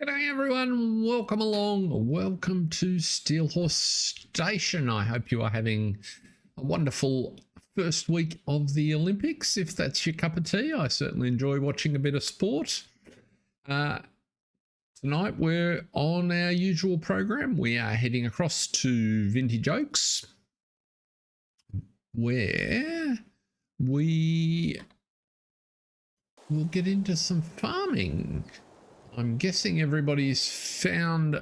G'day everyone, welcome along. Welcome to Steelhorse Station. I hope you are having a wonderful first week of the Olympics. If that's your cup of tea, I certainly enjoy watching a bit of sport. Tonight we're on our usual program. We are heading across to Vintage Oaks, where we will get into some farming. I'm guessing everybody's found...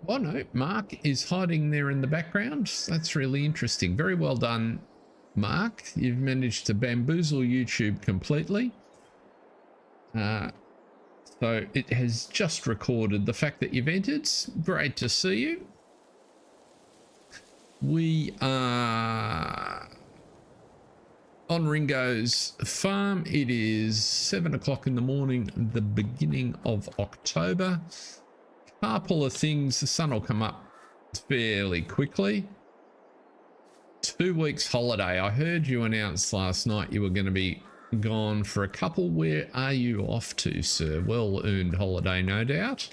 Oh no, Mark is hiding there in the background. That's really interesting. Very well done, Mark. You've managed to bamboozle YouTube completely. So it has just recorded the fact that you've entered. Great to see you. We are on Ringo's farm. It is 7 o'clock in the morning, the beginning of October. Couple of things. The sun will come up fairly quickly. 2 weeks holiday. I heard you announce last night you were going to be gone for a couple. Where are you off to, sir? Well-earned holiday, no doubt.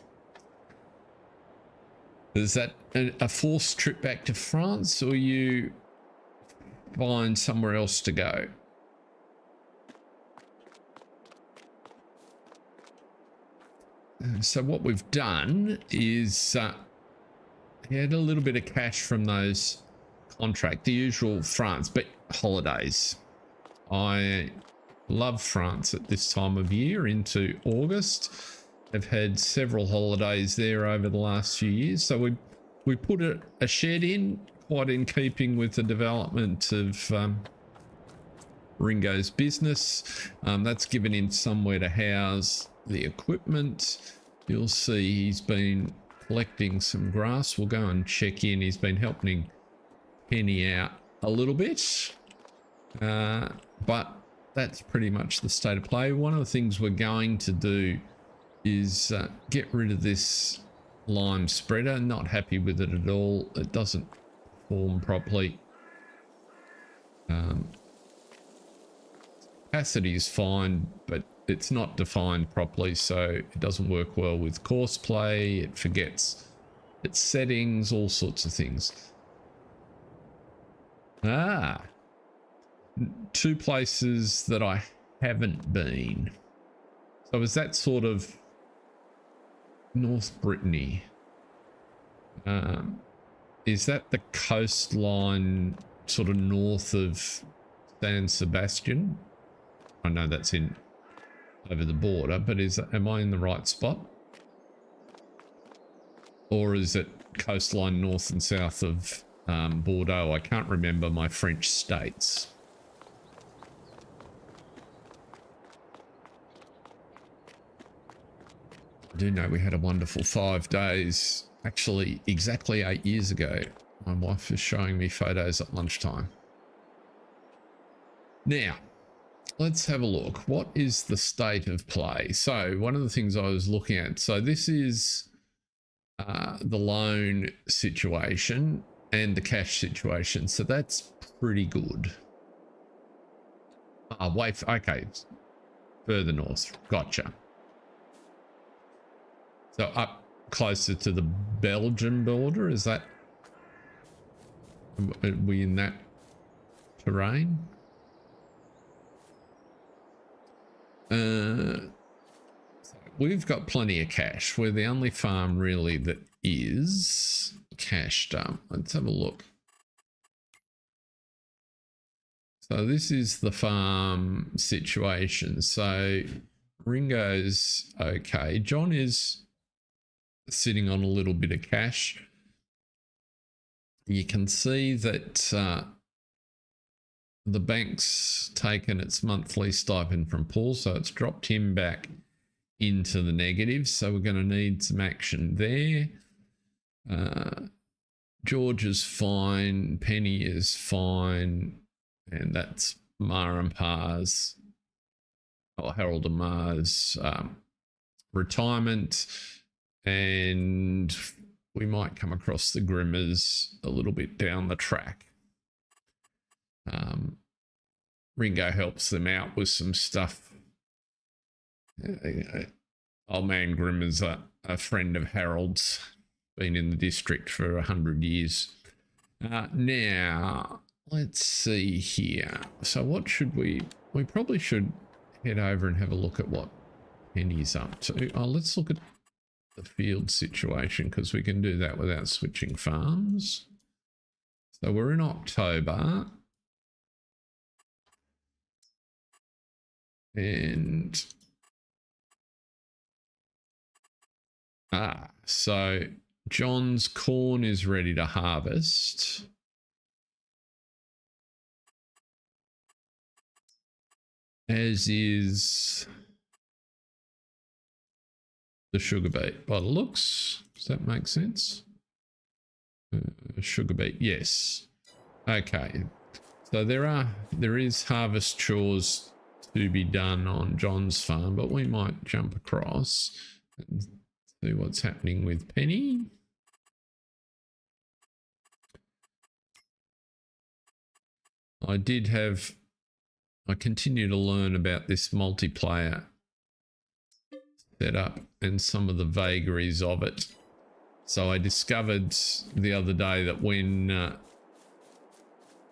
Is that a forced trip back to France, or you find somewhere else to go? So what we've done is had a little bit of cash from those contract, the usual France, but holidays. I love France at this time of year into August. I've had several holidays there over the last few years. So we put a shed in, quite in keeping with the development of Ringo's business. That's given him somewhere to house the equipment. You'll see he's been collecting some grass. We'll go and check in. He's been helping Penny out a little bit, but that's pretty much the state of play. One of the things we're going to do is get rid of this lime spreader. Not happy with it at all. It doesn't form properly. Capacity is fine, but it's not defined properly, so it doesn't work well with course play. It forgets its settings, all sorts of things. Two places that I haven't been. So is that sort of North Brittany? Is that the coastline sort of north of San Sebastian? I know that's in over the border, but am I in the right spot? Or is it coastline north and south of Bordeaux? I can't remember my French states. I do know we had a wonderful 5 days, actually exactly 8 years ago. My wife is showing me photos at lunchtime. Now, let's have a look. What is the state of play? So one of the things I was looking at, so this is the loan situation and the cash situation. So that's pretty good. Wait, okay. Further north. Gotcha. So up closer to the Belgian border, is that, are we in that terrain? We've got plenty of cash. We're the only farm really that is cashed up. Let's have a look. So this is the farm situation. So Ringo's okay. John is sitting on a little bit of cash. You can see that the bank's taken its monthly stipend from Paul, so it's dropped him back into the negative. So we're going to need some action there. George is fine. Penny is fine. And that's Ma and Pa's, or Harold and Ma's retirement. And we might come across the Grimmers a little bit down the track. Ringo helps them out with some stuff Old man Grimmer's a friend of Harold's. Been in the district for 100 years. Now, let's see here. So what should we probably should head over and have a look at what Penny's up to. Oh, let's look at the field situation because we can do that without switching farms. So we're in October. And so John's corn is ready to harvest. As is the sugar beet by the looks. Does that make sense? Sugar beet, yes. Okay. So there is harvest chores to be done on John's farm, but we might jump across and see what's happening with Penny. I continue to learn about this multiplayer setup and some of the vagaries of it. So I discovered the other day that when,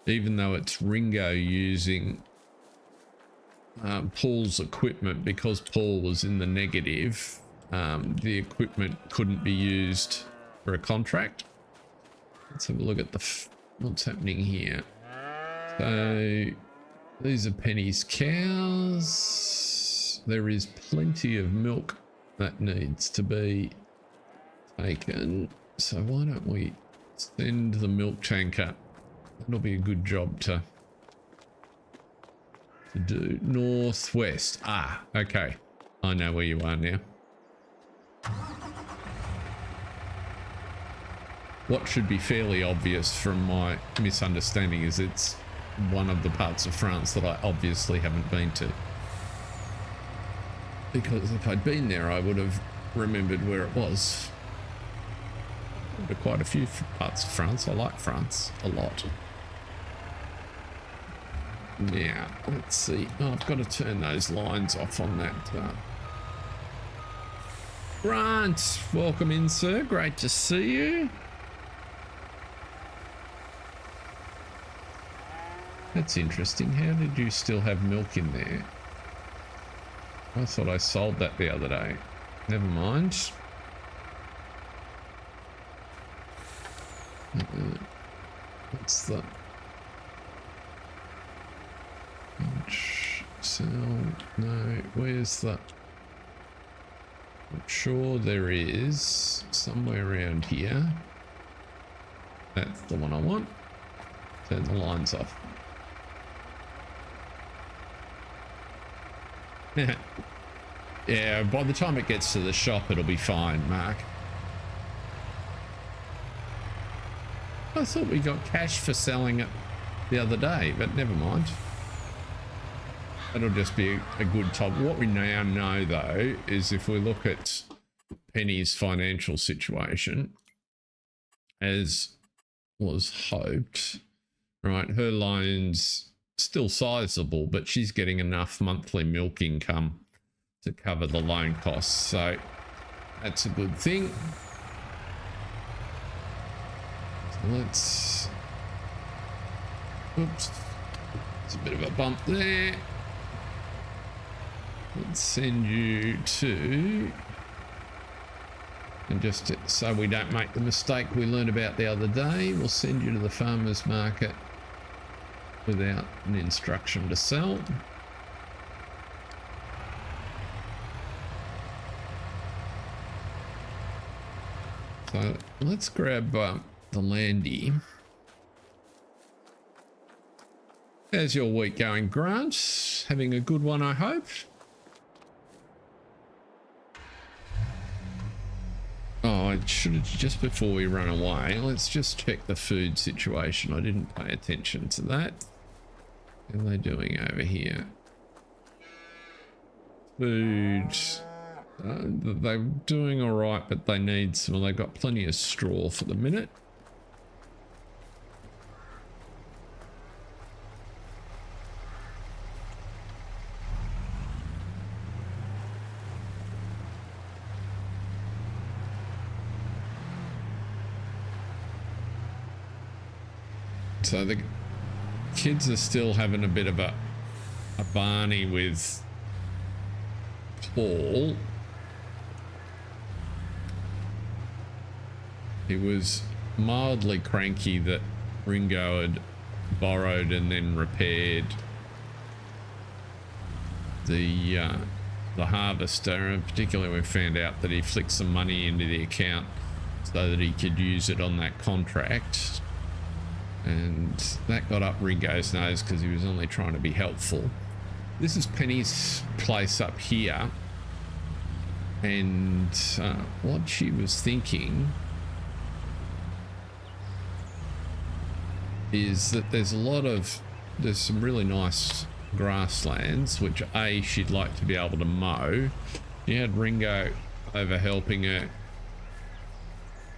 even though it's Ringo using Paul's equipment, because Paul was in the negative, the equipment couldn't be used for a contract. Let's have a look at what's happening here. So these are Penny's cows. There is plenty of milk that needs to be taken. So why don't we send the milk tanker? That'll be a good job to do. Northwest. Okay. I know where you are now. What should be fairly obvious from my misunderstanding is it's one of the parts of France that I obviously haven't been to. Because if I'd been there, I would have remembered where it was. There are quite a few parts of France. I like France a lot. Now, let's see. Oh, I've got to turn those lines off on that. Grant, welcome in, sir. Great to see you. That's interesting. How did you still have milk in there? I thought I sold that the other day. Never mind. What's the... Sell... No, where's the... I'm sure there is somewhere around here. That's the one I want. Turn the lines off. Yeah, by the time it gets to the shop, it'll be fine, Mark. I thought we got cash for selling it the other day, but never mind. That'll just be a good top. What we now know, though, is if we look at Penny's financial situation, as was hoped, right, her loan's still sizable, but she's getting enough monthly milk income to cover the loan costs, so that's a good thing. So let's... Oops. There's a bit of a bump there. Let's send you to... And just so we don't make the mistake we learned about the other day, we'll send you to the farmer's market without an instruction to sell. So let's grab the landy. How's your week going, Grant? Having a good one, I hope. Oh, I should have, just before we run away, let's just check the food situation. I didn't pay attention to that. What are they doing over here? Food. They're doing all right, but they need some. They've got plenty of straw for the minute. So the kids are still having a bit of a Barney with Paul. He was mildly cranky that Ringo had borrowed and then repaired the harvester, and particularly we found out that he flicked some money into the account so that he could use it on that contract, and that got up Ringo's nose because he was only trying to be helpful. This is Penny's place up here, and what she was thinking is that there's some really nice grasslands which she'd like to be able to mow. She had Ringo over helping her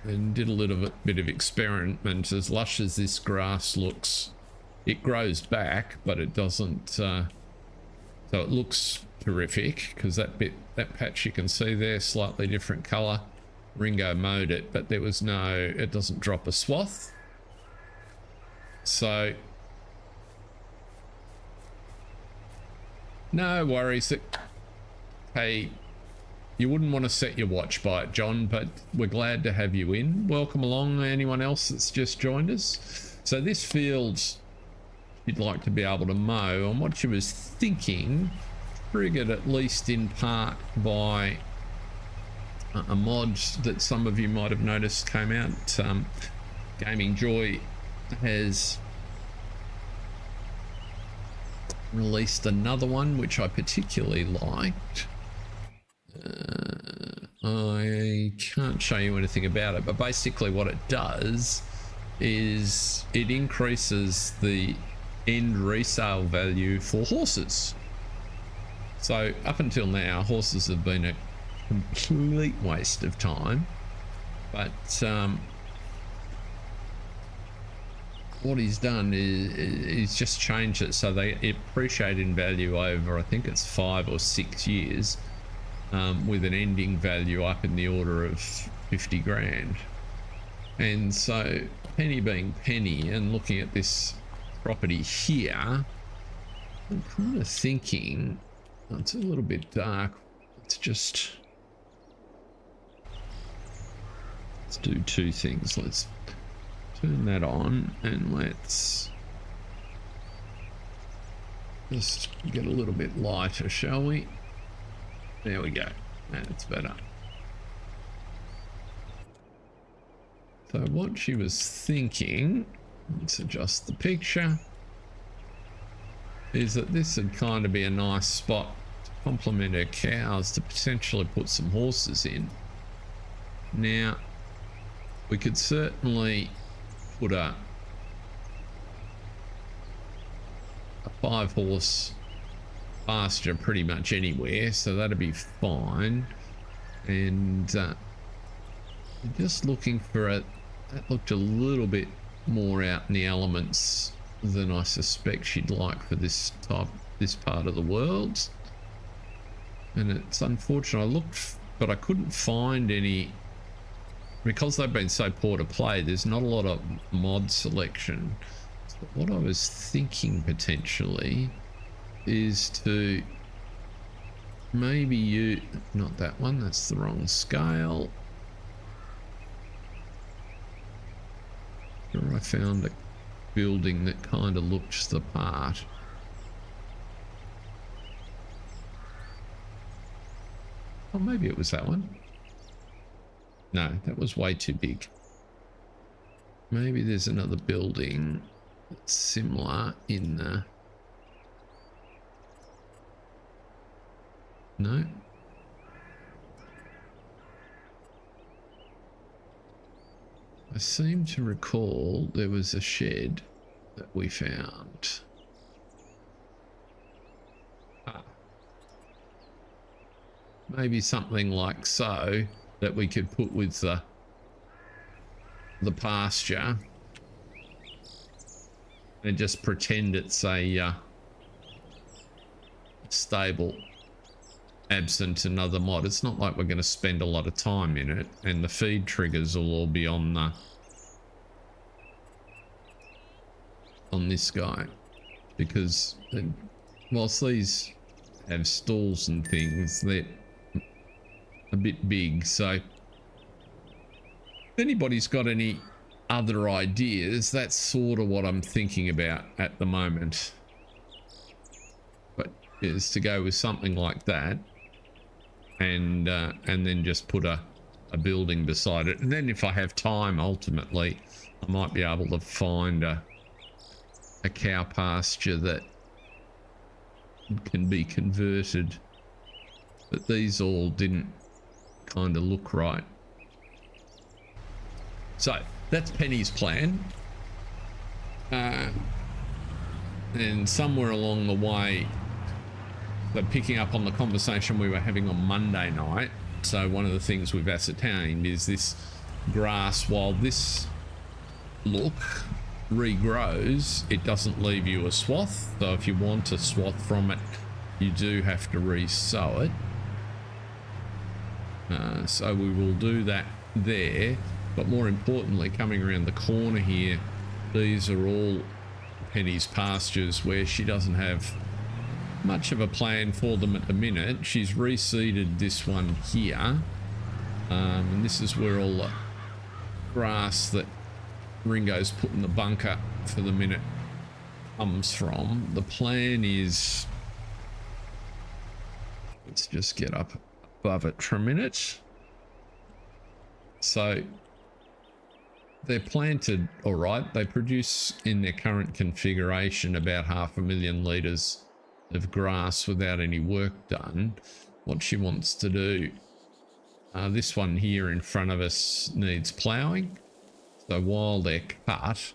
and did a little bit of experiment. As lush as this grass looks, it grows back, but it doesn't, so it looks terrific because that patch you can see there, slightly different color. Ringo mowed it, but there was it doesn't drop a swath. So no worries. Hey, you wouldn't want to set your watch by it, John, but we're glad to have you in. Welcome along, anyone else that's just joined us. So this field you'd like to be able to mow, and what she was thinking, triggered at least in part by a mod that some of you might have noticed came out. Gaming Joy has released another one which I particularly liked. I can't show you anything about it, but basically what it does is it increases the end resale value for horses. So up until now, horses have been a complete waste of time, but what he's done is he's just changed it so they appreciate in value over, I think it's 5 or 6 years, with an ending value up in the order of 50 grand. And so Penny being Penny and looking at this property here, I'm kind of thinking, it's a little bit dark, let's do two things. Let's turn that on and let's just get a little bit lighter, shall we? There we go. That's better. So what she was thinking, let's adjust the picture, is that this would kind of be a nice spot to complement her cows, to potentially put some horses in. Now, we could certainly put a 5-horse pasture pretty much anywhere, so that'd be fine. And just looking for that looked a little bit more out in the elements than I suspect she'd like for this part of the world. And it's unfortunate, I looked but I couldn't find any, because they've been so poor to play. There's not a lot of mod selection. So what I was thinking potentially is to maybe not that one, that's the wrong scale. Sure, I found a building that kind of looks the part. Oh, maybe it was that one. No, that was way too big. Maybe there's another building that's similar in the... No. I seem to recall there was a shed that we found. Maybe something like so that we could put with the pasture and just pretend it's a stable absent another mod. It's not like we're going to spend a lot of time in it, and the feed triggers will all be on on this guy, because whilst these have stalls and things, they're a bit big. So if anybody's got any other ideas, that's sort of what I'm thinking about at the moment. But is to go with something like that, and then just put a building beside it. And then if I have time, ultimately, I might be able to find a cow pasture that can be converted. But these all didn't kind of look right. So that's Penny's plan. And somewhere along the way, so picking up on the conversation we were having on Monday night, so one of the things we've ascertained is this grass, while this look regrows, it doesn't leave you a swath. So if you want a swath from it, you do have to re-sow it. So we will do that there. But more importantly, coming around the corner here, these are all Penny's pastures where she doesn't have much of a plan for them at the minute. She's reseeded this one here, and this is where all the grass that Ringo's put in the bunker for the minute comes from. The plan is, let's just get up above it for a minute. So they're planted all right. They produce in their current configuration about 500,000 litres of grass without any work done. What she wants to do, this one here in front of us needs ploughing. So while they're cut,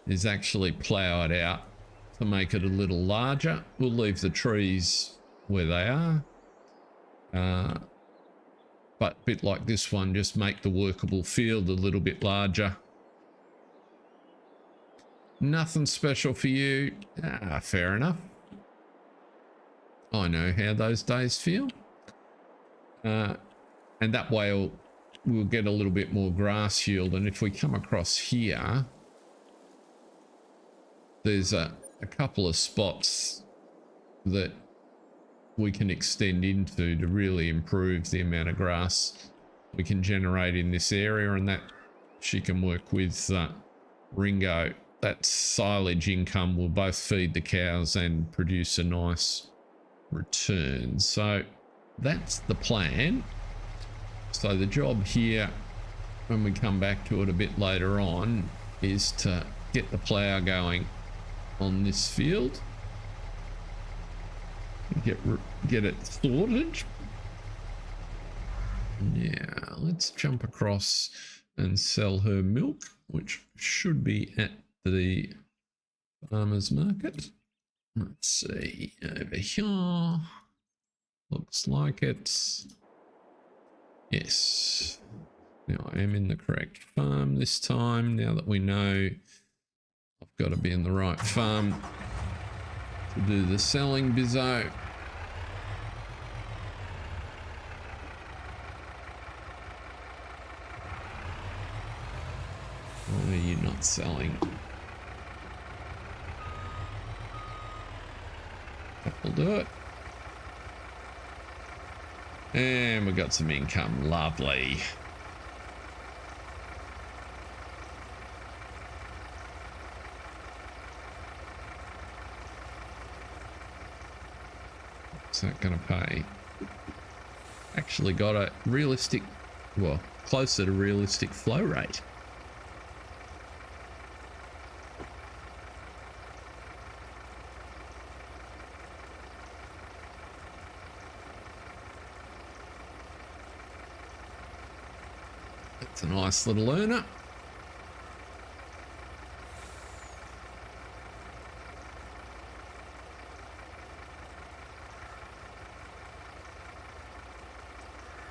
is actually plough it out to make it a little larger. We'll leave the trees where they are. But a bit like this one, just make the workable field a little bit larger. Nothing special for you. Fair enough. I know how those days feel. And that way we'll get a little bit more grass yield. And if we come across here, there's a couple of spots that we can extend into to really improve the amount of grass we can generate in this area, and that she can work with Ringo. That silage income will both feed the cows and produce a nice return. So that's the plan. So the job here, when we come back to it a bit later on, is to get the plough going on this field. Get it sorted. Yeah, let's jump across and sell her milk, which should be at the farmer's market. Let's see, over here. Looks like it. Yes. Now I am in the correct farm this time. Now that we know I've got to be in the right farm to do the selling bizzo. Why are you not selling? That'll do it. And we got some income. Lovely. What's that going to pay? Actually got a realistic, well, closer to realistic flow rate. It's a nice little earner.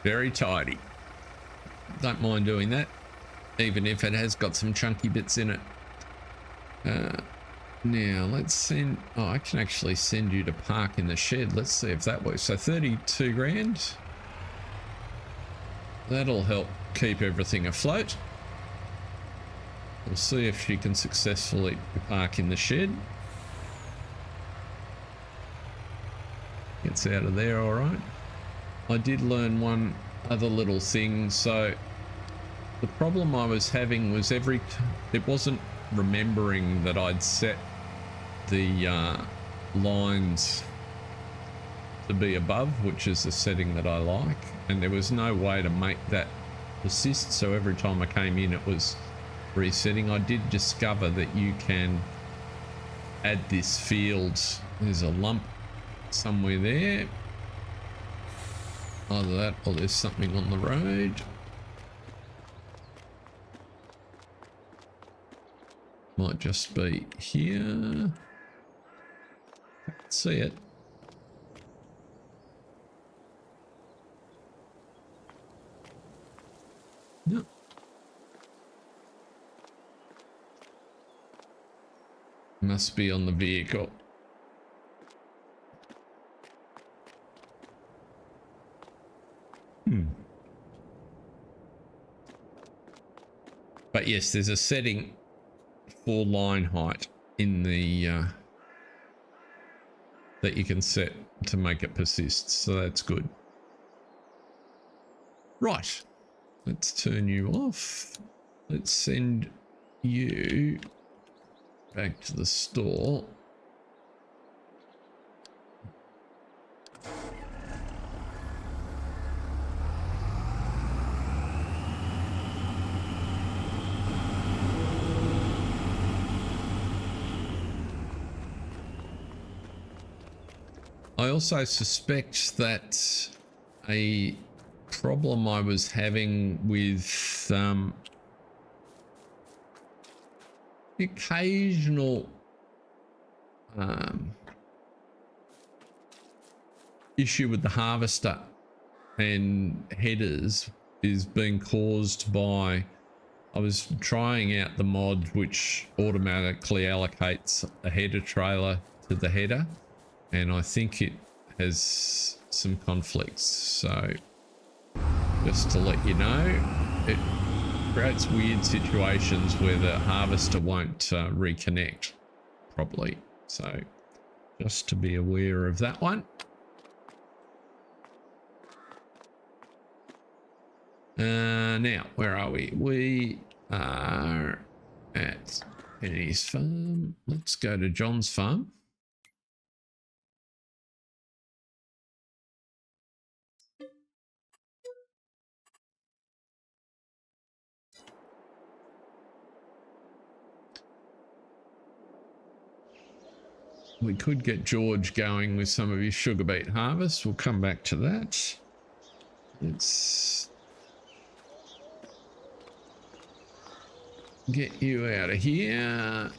Very tidy. Don't mind doing that, even if it has got some chunky bits in it. Now let's send, oh, I can actually send you to park in the shed. Let's see if that works. So 32 grand. That'll help keep everything afloat. We'll see if she can successfully park in the shed. Gets out of there all right. I did learn one other little thing. So the problem I was having was it wasn't remembering that I'd set the lines to be above, which is the setting that I like, and there was no way to make that persist. So every time I came in, it was resetting. I did discover that you can add this field. There's a lump somewhere there. Either that or there's something on the road. Might just be here. Can't see it. No. Must be on the vehicle. But yes, there's a setting for line height in the that you can set to make it persist, so that's good. Right, let's turn you off. Let's send you back to the store. I also suspect that a problem I was having with the occasional issue with the harvester and headers is being caused by, I was trying out the mod which automatically allocates a header trailer to the header, and I think it has some conflicts. So just to let you know, it creates weird situations where the harvester won't reconnect properly. So just to be aware of that one. Now, where are we? We are at Penny's farm. Let's go to John's farm. We could get George going with some of his sugar beet harvest. We'll come back to that. Let's get you out of here.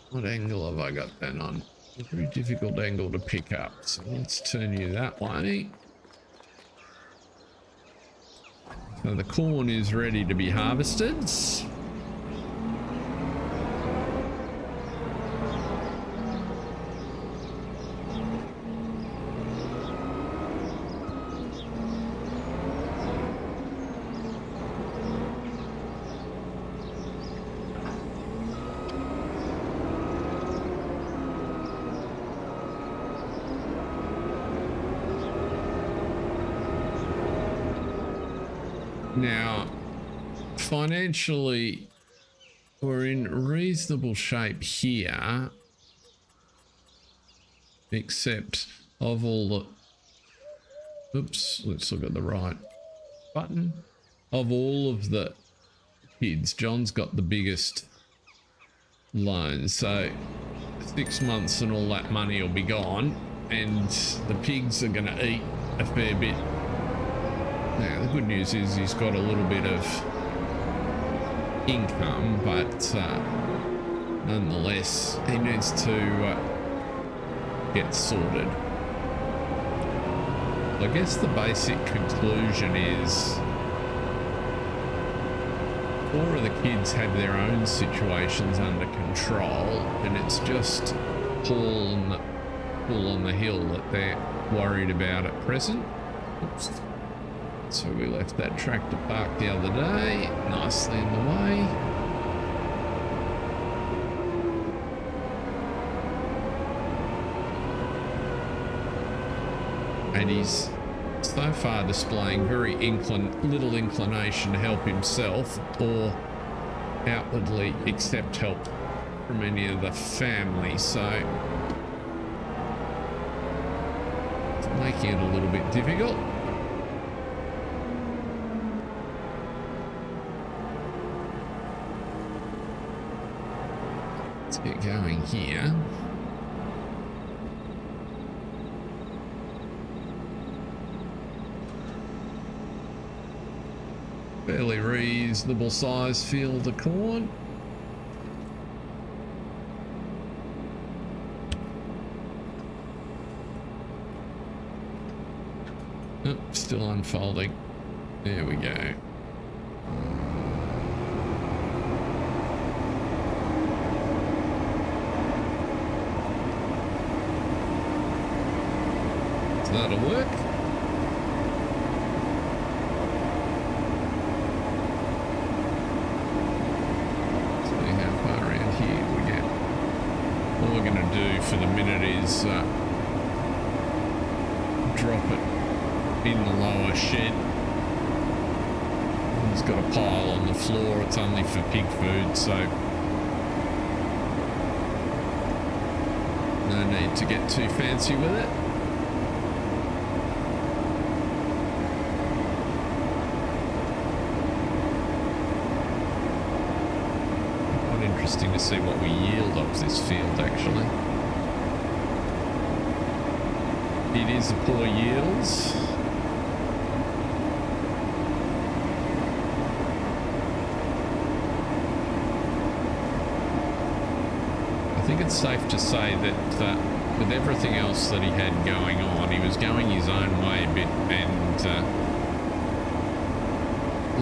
What angle have I got that on? A very difficult angle to pick up. So let's turn you that way. So the corn is ready to be harvested. Now, financially, we're in reasonable shape here, except of all the, oops, let's look at the right button. Of all of the kids, John's got the biggest loan, so 6 months and all that money will be gone, and the pigs are going to eat a fair bit. Now, the good news is he's got a little bit of income, but nonetheless, he needs to get sorted. I guess the basic conclusion is 4 of the kids have their own situations under control, and it's just Paul on the hill that they're worried about at present. Oops. So we left that tractor parked the other day, nicely in the way. and he's so far displaying very little inclination to help himself or outwardly accept help from any of the family, so it's making it a little bit difficult. Let's get going here. Fairly reasonable size field of corn. Oh, still unfolding. There we go. So that'll work. For the minute is drop it in the lower shed. He's got a pile on the floor. It's only for pig food, so no need to get too fancy with it. Quite interesting to see what we yield off this field, actually. It is a poor yields. I think it's safe to say that with everything else that he had going on, he was going his own way a bit and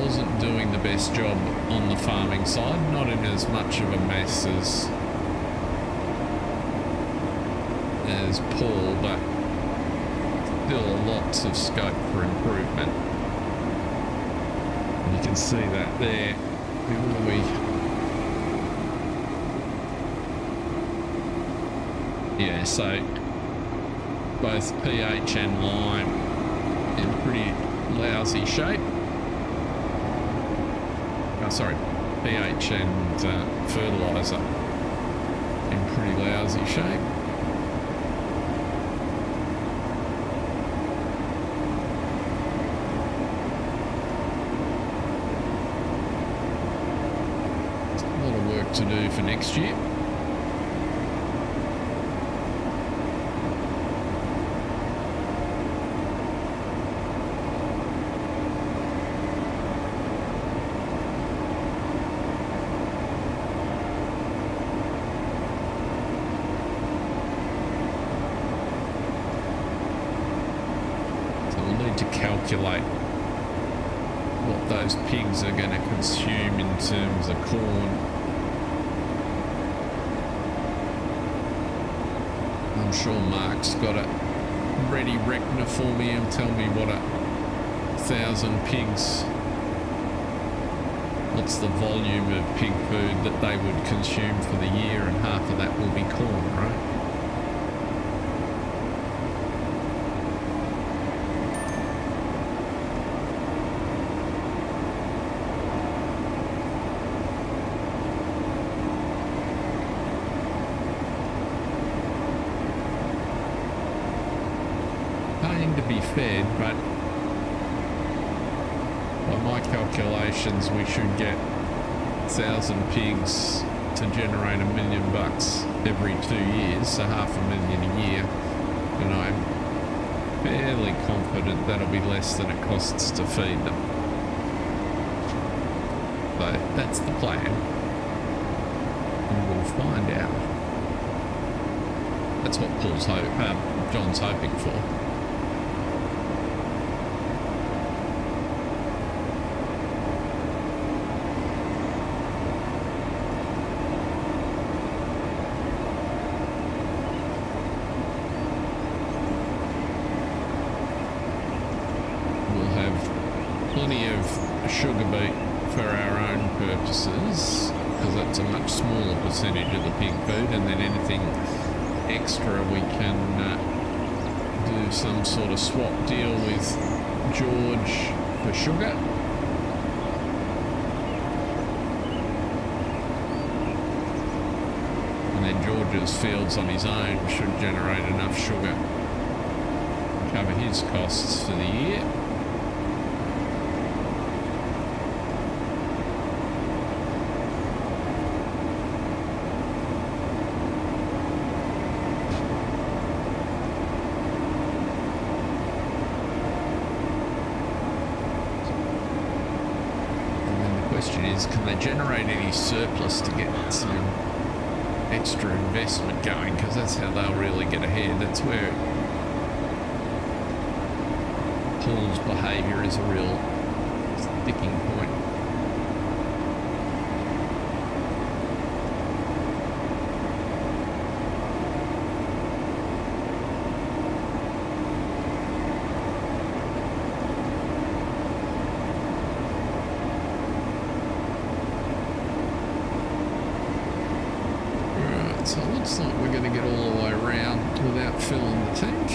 wasn't doing the best job on the farming side, not in as much of a mess as Paul, but still lots of scope for improvement. And you can see that there. Who are we? Yeah, so both pH and lime in pretty lousy shape. Oh, sorry, pH and fertilizer in pretty lousy shape. To do for next year. So we'll need to calculate what those pigs are going to consume in terms of corn. I'm sure Mark's got a ready reckoner for me and tell me what 1,000 pigs, what's the volume of pig food that they would consume for the year, and half of that will be corn, right? To be fed, but by my calculations we should get 1,000 pigs to generate $1 million every 2 years, so $500,000 a year, and I'm fairly confident that'll be less than it costs to feed them. So that's the plan, and we'll find out. That's what John's hoping for. Plenty of sugar beet for our own purposes, because that's a much smaller percentage of the pig food, and then anything extra we can do some sort of swap deal with George for sugar. And then George's fields on his own should generate enough sugar to cover his costs for the year. Can they generate any surplus to get some extra investment going? Because that's how they'll really get ahead. That's where Paul's behaviour is a real sticking point. So it looks like we're going to get all the way around without filling the tank.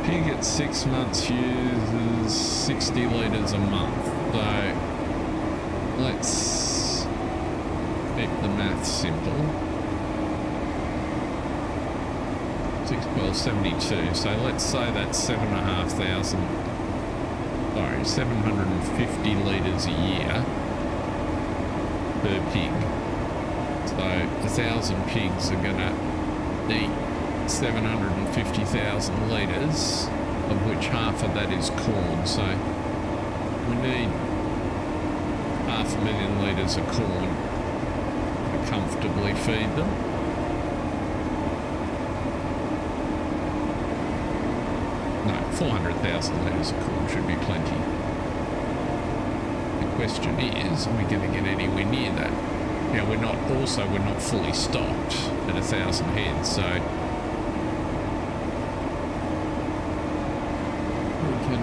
Pig at 6 months uses 60 litres a month. So let's keep the math simple. 6, 12, 72. So let's say that's 7,500. Sorry, 750 litres a year per pig. So 1,000 pigs are going to eat 750,000 litres, of which half of that is corn. So we need 500,000 litres of corn to comfortably feed them. No, 400,000 litres of corn should be plenty. The question is, are we going to get anywhere near that? Now, we're not fully stocked at 1,000 heads, so we can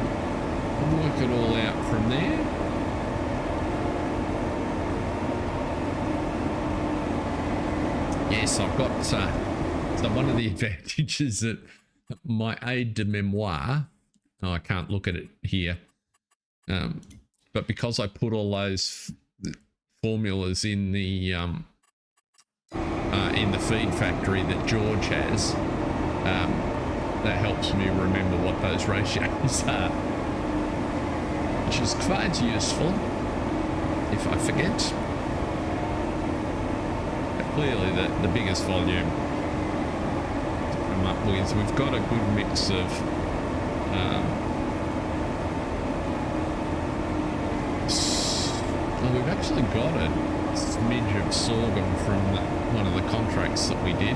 work it all out from there. Yes, I've got, so one of the advantages that my aide de memoire, I can't look at it here, but because I put all those formulas in the feed factory that George has, that helps me remember what those ratios are, which is quite useful if I forget. But clearly the biggest volume up with, we've got a good mix of well, we've actually got a smidge of sorghum from one of the contracts that we did.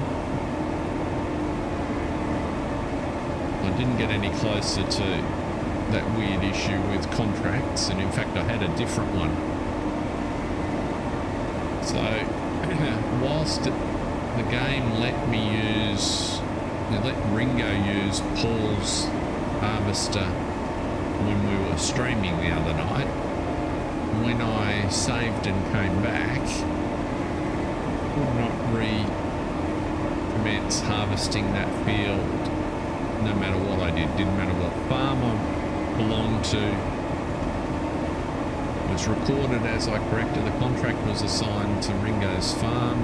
I didn't get any closer to that weird issue with contracts, and in fact I had a different one. So whilst the game let Ringo use Paul's harvester when we were streaming the other night, when I saved and came back, could not recommence harvesting that field no matter what I did. Didn't matter what farm I belonged to. It was recorded as I corrected. The contract was assigned to Ringo's farm.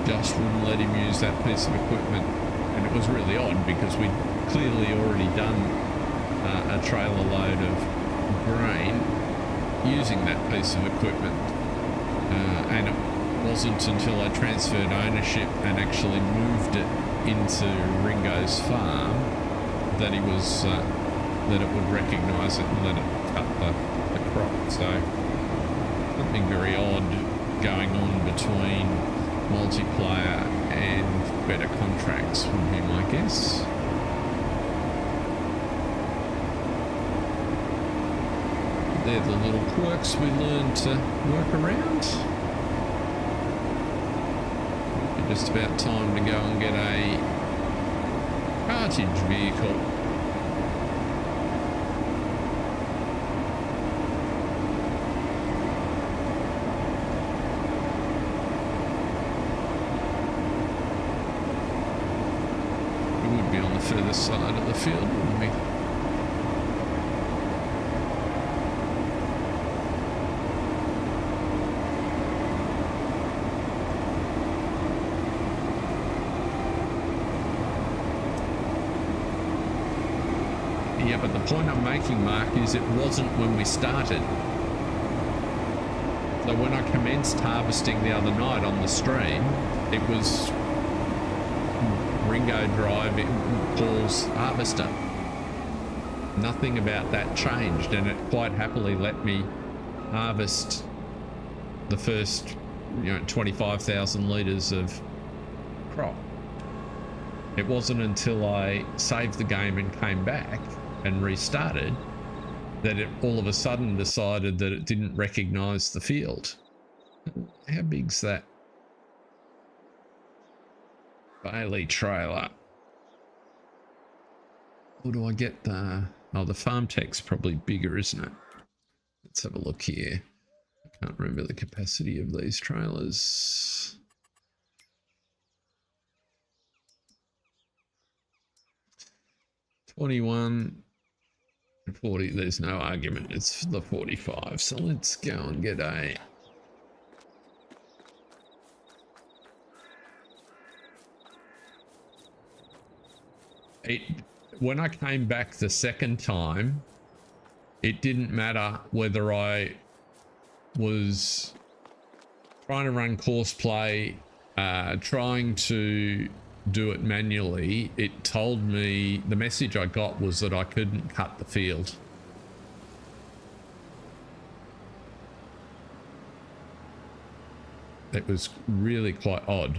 Just wouldn't let him use that piece of equipment, and it was really odd because we'd clearly already done a trailer load of grain using that piece of equipment, and it wasn't until I transferred ownership and actually moved it into Ringo's farm that he was that it would recognise it and let it cut the crop. So something very odd going on between multiplayer and better contracts would be my guess. They're the little quirks we learn to work around. Just about time to go and get a cartage vehicle. further side of the field, wouldn't we? Yeah, but the point I'm making, Mark, is it wasn't when we started. So when I commenced harvesting the other night on the stream, it was Ringo Drive, Paul's harvester. Nothing about that changed, and it quite happily let me harvest the first, 25,000 litres of crop. It wasn't until I saved the game and came back and restarted that it all of a sudden decided that it didn't recognize the field. How big's that Bailey trailer? Or do I get the farm tech's probably bigger, isn't it? Let's have a look here. I can't remember the capacity of these trailers. $21 40, there's no argument, it's the 45. So let's go and get when I came back the second time, it didn't matter whether I was trying to run course play, trying to do it manually. It told me, the message I got was that I couldn't cut the field. It was really quite odd,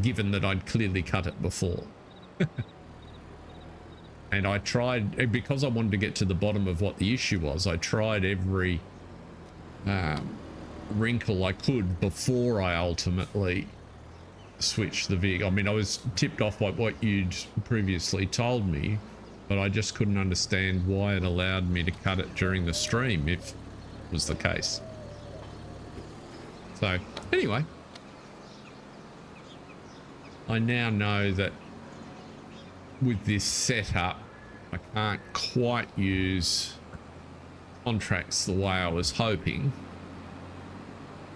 given that I'd clearly cut it before. And I tried, because I wanted to get to the bottom of what the issue was, I tried every wrinkle I could before I ultimately switched the vehicle. I mean, I was tipped off by what you'd previously told me, but I just couldn't understand why it allowed me to cut it during the stream if it was the case. So anyway, I now know that with this setup, I can't quite use contracts the way I was hoping.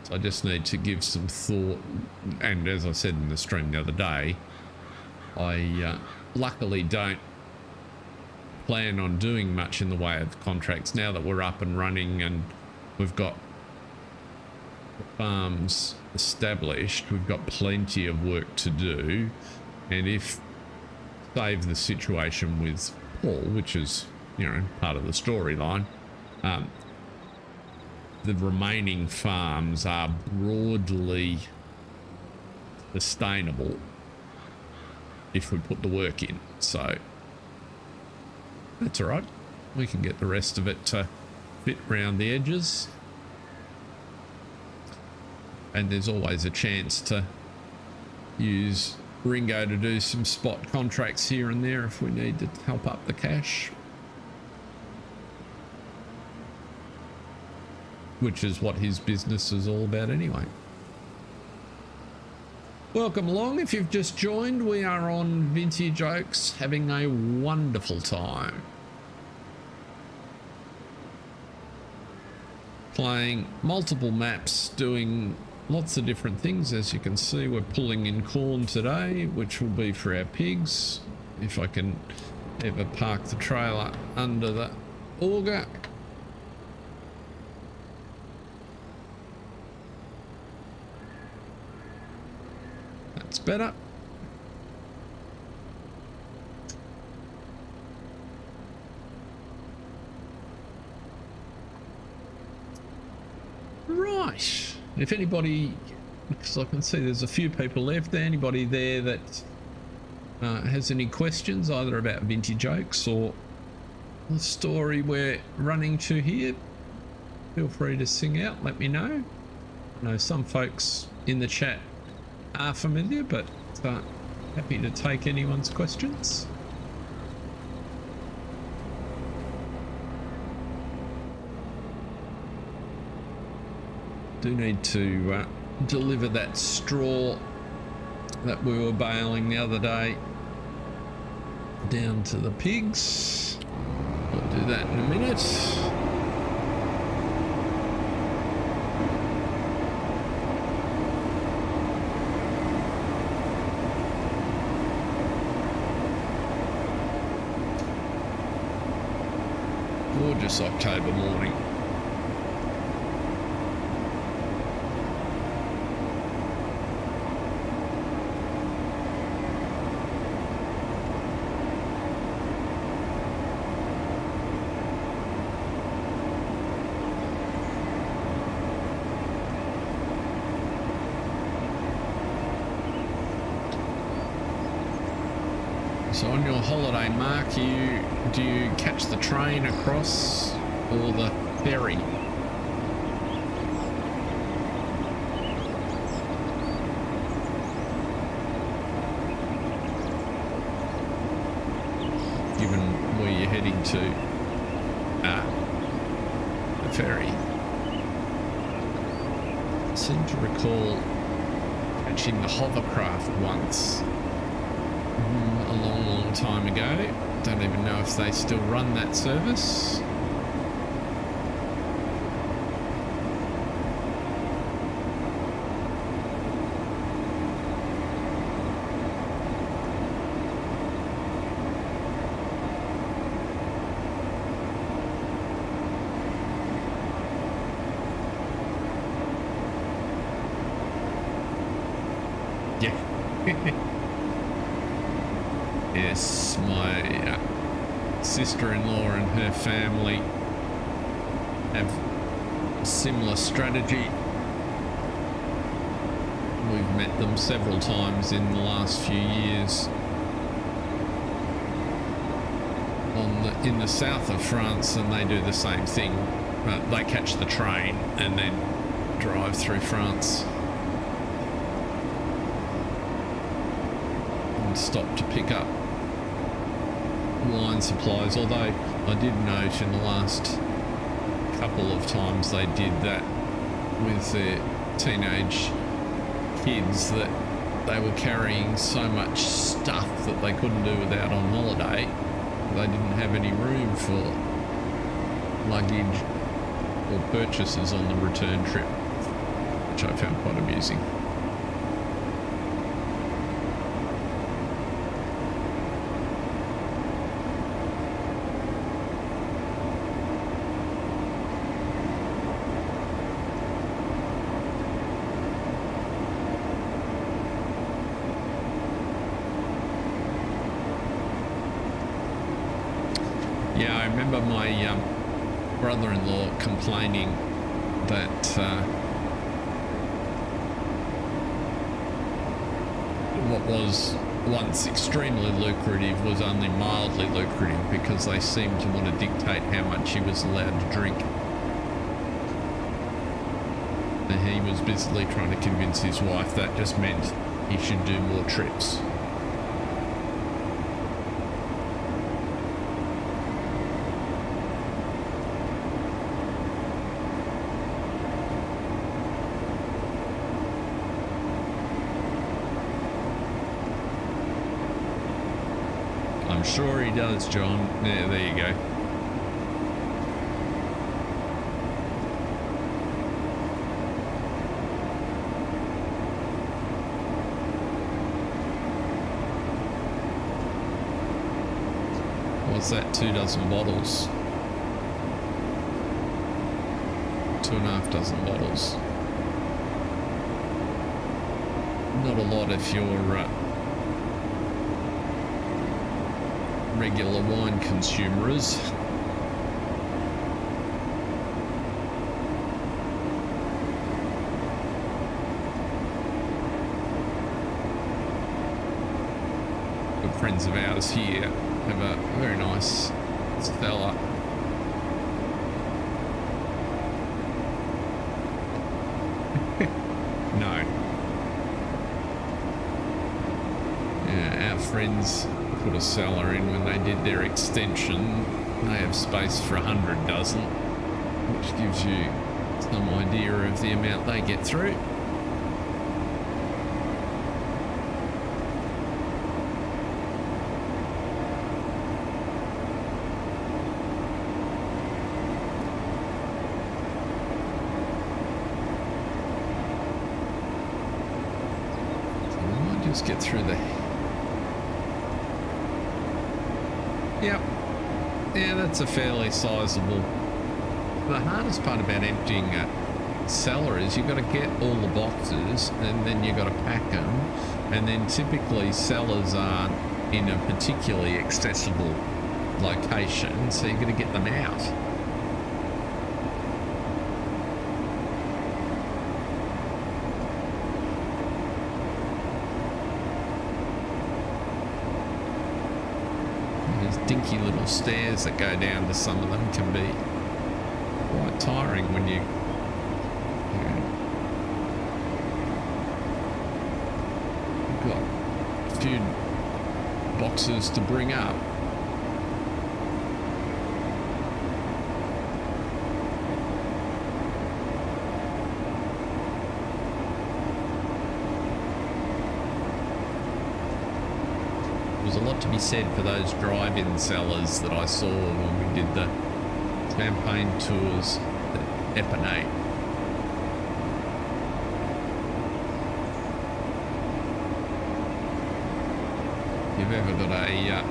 So I just need to give some thought. And as I said in the stream the other day, I luckily don't plan on doing much in the way of contracts now that we're up and running and we've got farms established. We've got plenty of work to do, and if save the situation with Paul, which is part of the storyline, the remaining farms are broadly sustainable if we put the work in. So that's all right, we can get the rest of it to fit around the edges. And there's always a chance to use Ringo to do some spot contracts here and there if we need to help up the cash. Which is what his business is all about anyway. Welcome along. If you've just joined, we are on Vintage Oaks, having a wonderful time. Playing multiple maps, doing lots of different things. As you can see, we're pulling in corn today, which will be for our pigs. If I can ever park the trailer under the auger. That's better. Right. If anybody, because I can see there's a few people left, anybody there that has any questions either about Vintage Oaks or the story we're running to here, feel free to sing out, let me know. I know some folks in the chat are familiar, but happy to take anyone's questions. Do need to deliver that straw that we were bailing the other day down to the pigs. I'll do that in a minute. Gorgeous October morning. So on your holiday, Mark, do you catch the train across or the ferry? Given where you're heading to, the ferry. I seem to recall catching the hovercraft once. A long time ago. Don't even know if they still run that service. Yeah. Yes, my sister-in-law and her family have a similar strategy. We've met them several times in the last few years in the south of France, and they do the same thing. They catch the train and then drive through France and stop to pick up wine supplies, although I did note in the last couple of times they did that with their teenage kids, that they were carrying so much stuff that they couldn't do without on holiday. They didn't have any room for luggage or purchases on the return trip, which I found quite amusing. Yeah, I remember my brother-in-law complaining that what was once extremely lucrative was only mildly lucrative because they seemed to want to dictate how much he was allowed to drink. And he was busily trying to convince his wife that just meant he should do more trips. Sure he does, John. Yeah, there you go. What's that? 2 dozen bottles. 2.5 dozen bottles. Not a lot if you're regular wine consumers. Good friends of ours here have a very nice cellar. No. Yeah, our friends put a cellar in when they did their extension. They have space for 100 dozen, which gives you some idea of the amount they get through. Let's get through the... Yep. Yeah, that's a fairly sizable... The hardest part about emptying a cellar is you've got to get all the boxes and then you've got to pack them, and then typically cellars aren't in a particularly accessible location, so you've got to get them out. There's dinky little stairs that go down to some of them, can be quite tiring when you've got a few boxes to bring up. There's a lot to be said for those drive-in cellars that I saw when we did the campaign tours at Putney. You've ever got a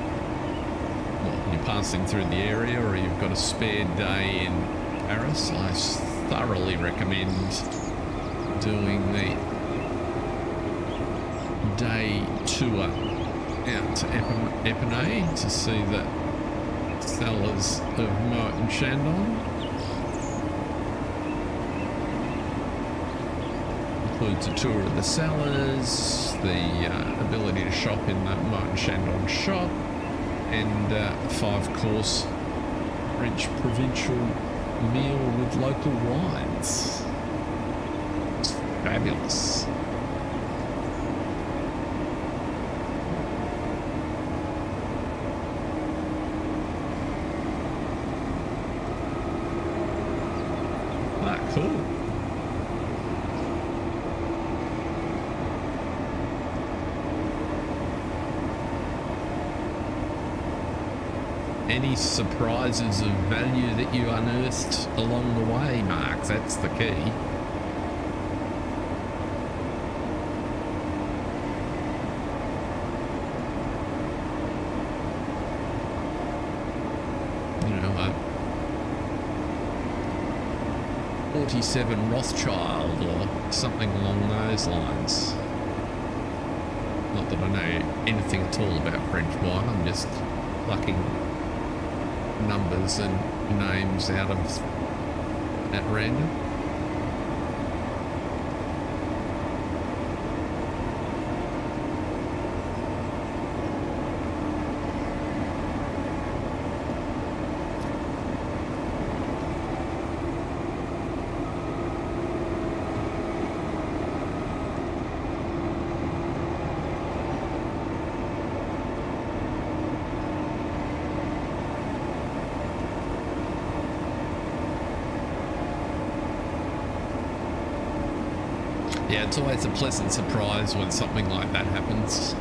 well, you're passing through the area or you've got a spare day in Paris, I thoroughly recommend doing the day tour out to Epinay to see the cellars of Moet and Chandon. Includes a tour of the cellars, the ability to shop in the Moet and Chandon shop, and a 5-course French provincial meal with local wines. It's fabulous. Cool. Any surprises of value that you unearthed along the way, Mark? That's the key. You know, 47 Rothschild or something along those lines. Not that I know anything at all about French wine, I'm just plucking numbers and names out of at random. Yeah, it's always a pleasant surprise when something like that happens.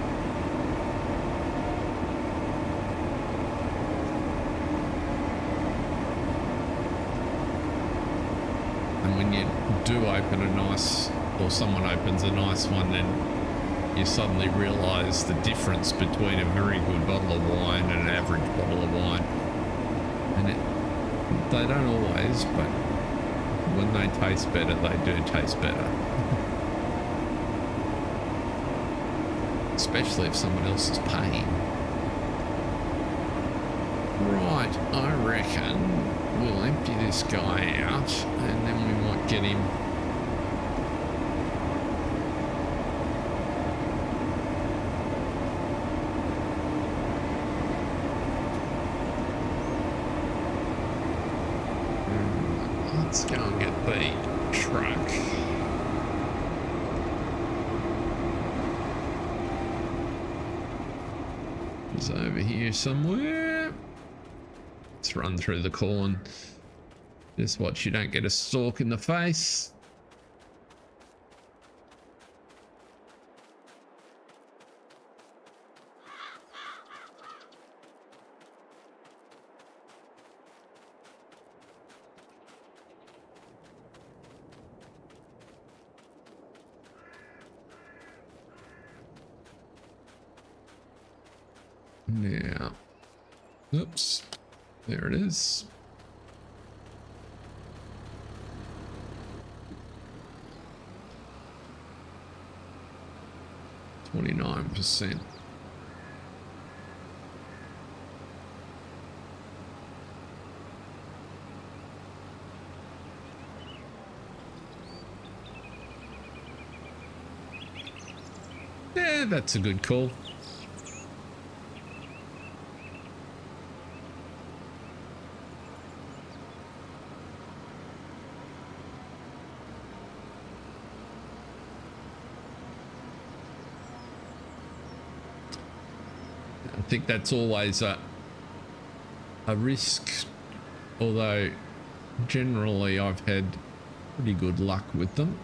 And when you do open a nice, or someone opens a nice one, then you suddenly realise the difference between a very good bottle of wine and an average bottle of wine. And they don't always, but when they taste better, they do taste better. Especially if someone else is paying. Right, I reckon we'll empty this guy out and then we might get him. Let's go and get the truck. It's over here somewhere. Let's run through the corn. Just watch you don't get a stalk in the face. Now, oops, there it is. %. Yeah, that's a good call. I think that's always a risk, although generally I've had pretty good luck with them.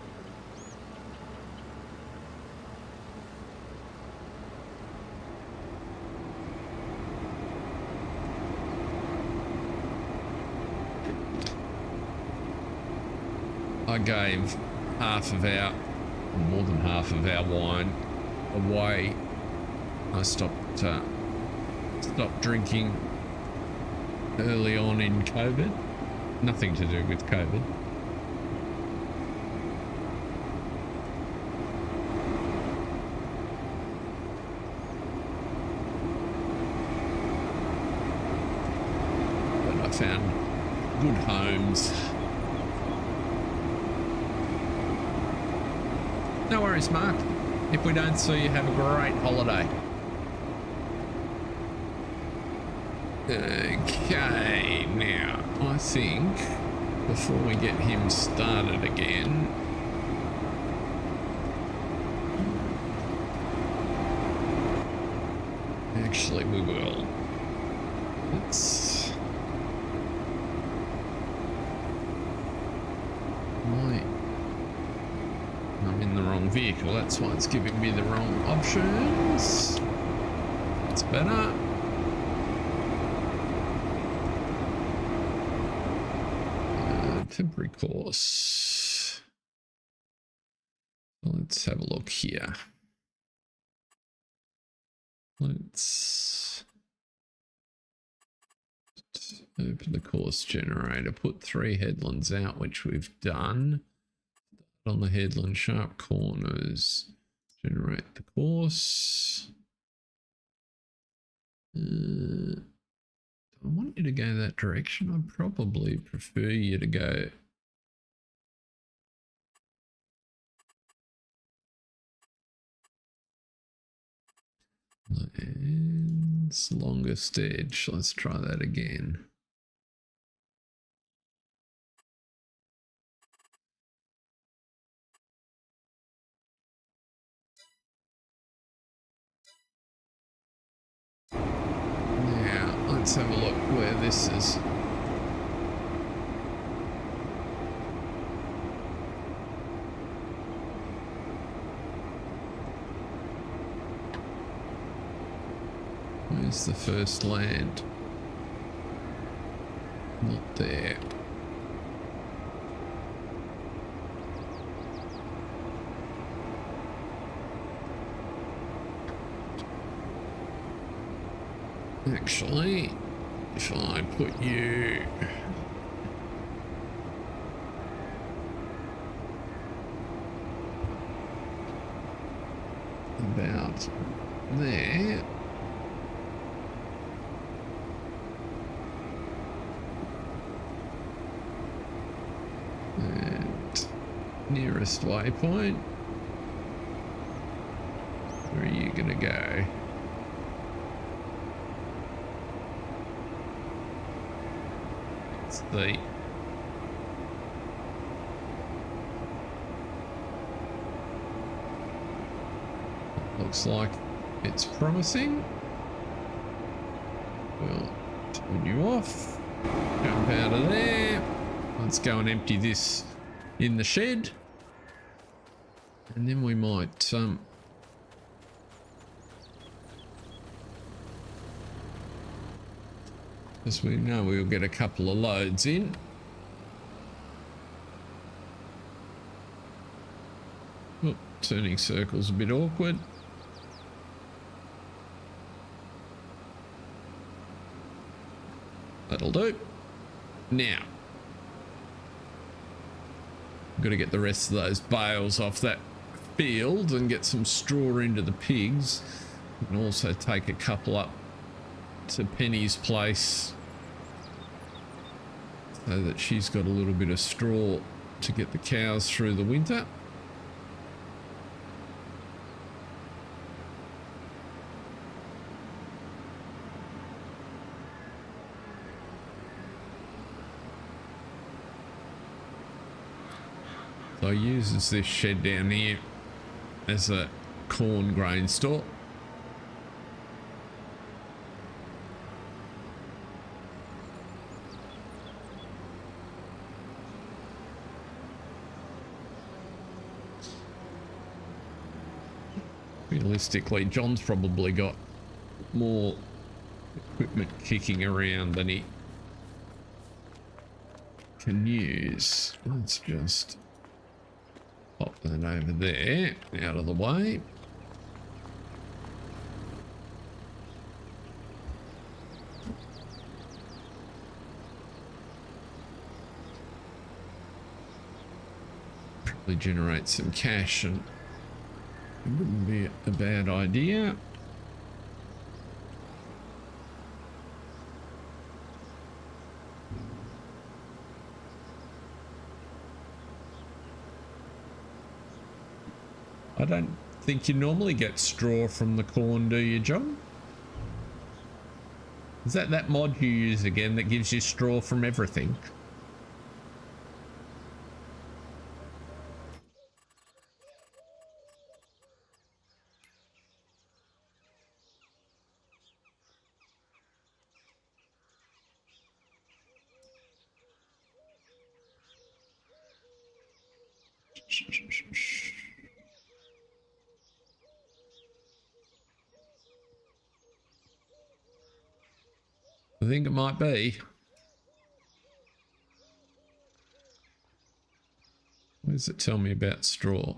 I gave half of our, or more than half of our wine away. I stopped drinking early on in COVID. Nothing to do with COVID. But I found good homes. No worries, Mark. If we don't see you, have a great holiday. Okay, now I think before we get him started again, actually we will. Let's I'm in the wrong vehicle, that's why it's giving me the wrong options. That's better. Temporary course. Let's have a look here. Let's open the course generator, put 3 headlands out, which we've done. On the headland, sharp corners, generate the course. I want you to go that direction. I'd probably prefer you to go and longest edge. Let's try that again. Now let's have a look where this is. Where's the first land? Not there. Actually, if I put you about there, and nearest waypoint, where are you gonna go? It's the looks like it's promising. We'll turn you off, jump out of there. Let's go and empty this in the shed, and then we might as we know we'll get a couple of loads in. Oh, turning circle's a bit awkward. That'll do. Now, got to get the rest of those bales off that field and get some straw into the pigs. And also take a couple up to Penny's place so that she's got a little bit of straw to get the cows through the winter. So he uses this shed down here as a corn grain store. Realistically, John's probably got more equipment kicking around than he can use. Let's just pop that over there, out of the way. Probably generate some cash, and it wouldn't be a bad idea. I don't think you normally get straw from the corn, do you, John? Is that mod you use again that gives you straw from everything? I think it might be. What does it tell me about straw?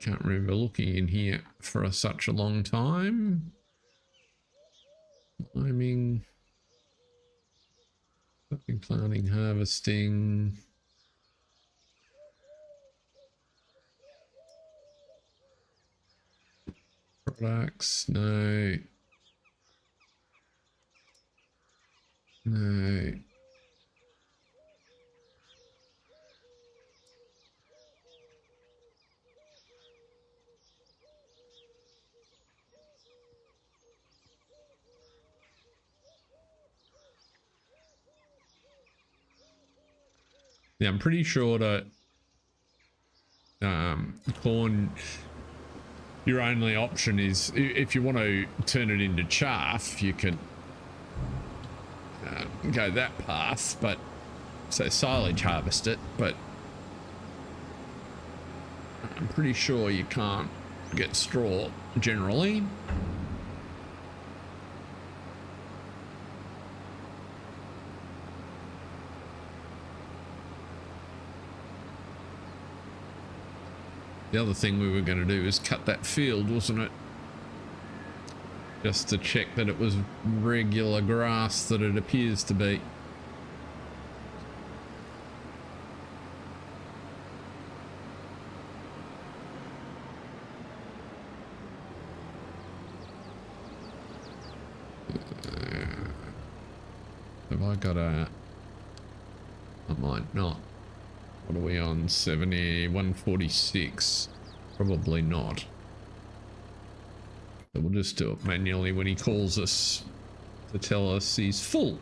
Can't remember looking in here for such a long time. Timing. Planting, harvesting. Products, no. No. Yeah, I'm pretty sure that corn, your only option is if you want to turn it into chaff, you can go that path, but so silage harvest it, but I'm pretty sure you can't get straw generally. The other thing we were going to do is cut that field, wasn't it? Just to check that it was regular grass that it appears to be. Have I got a... I might not. What are we on? 70, 146. Probably not. So we'll just do it manually when he calls us to tell us he's full.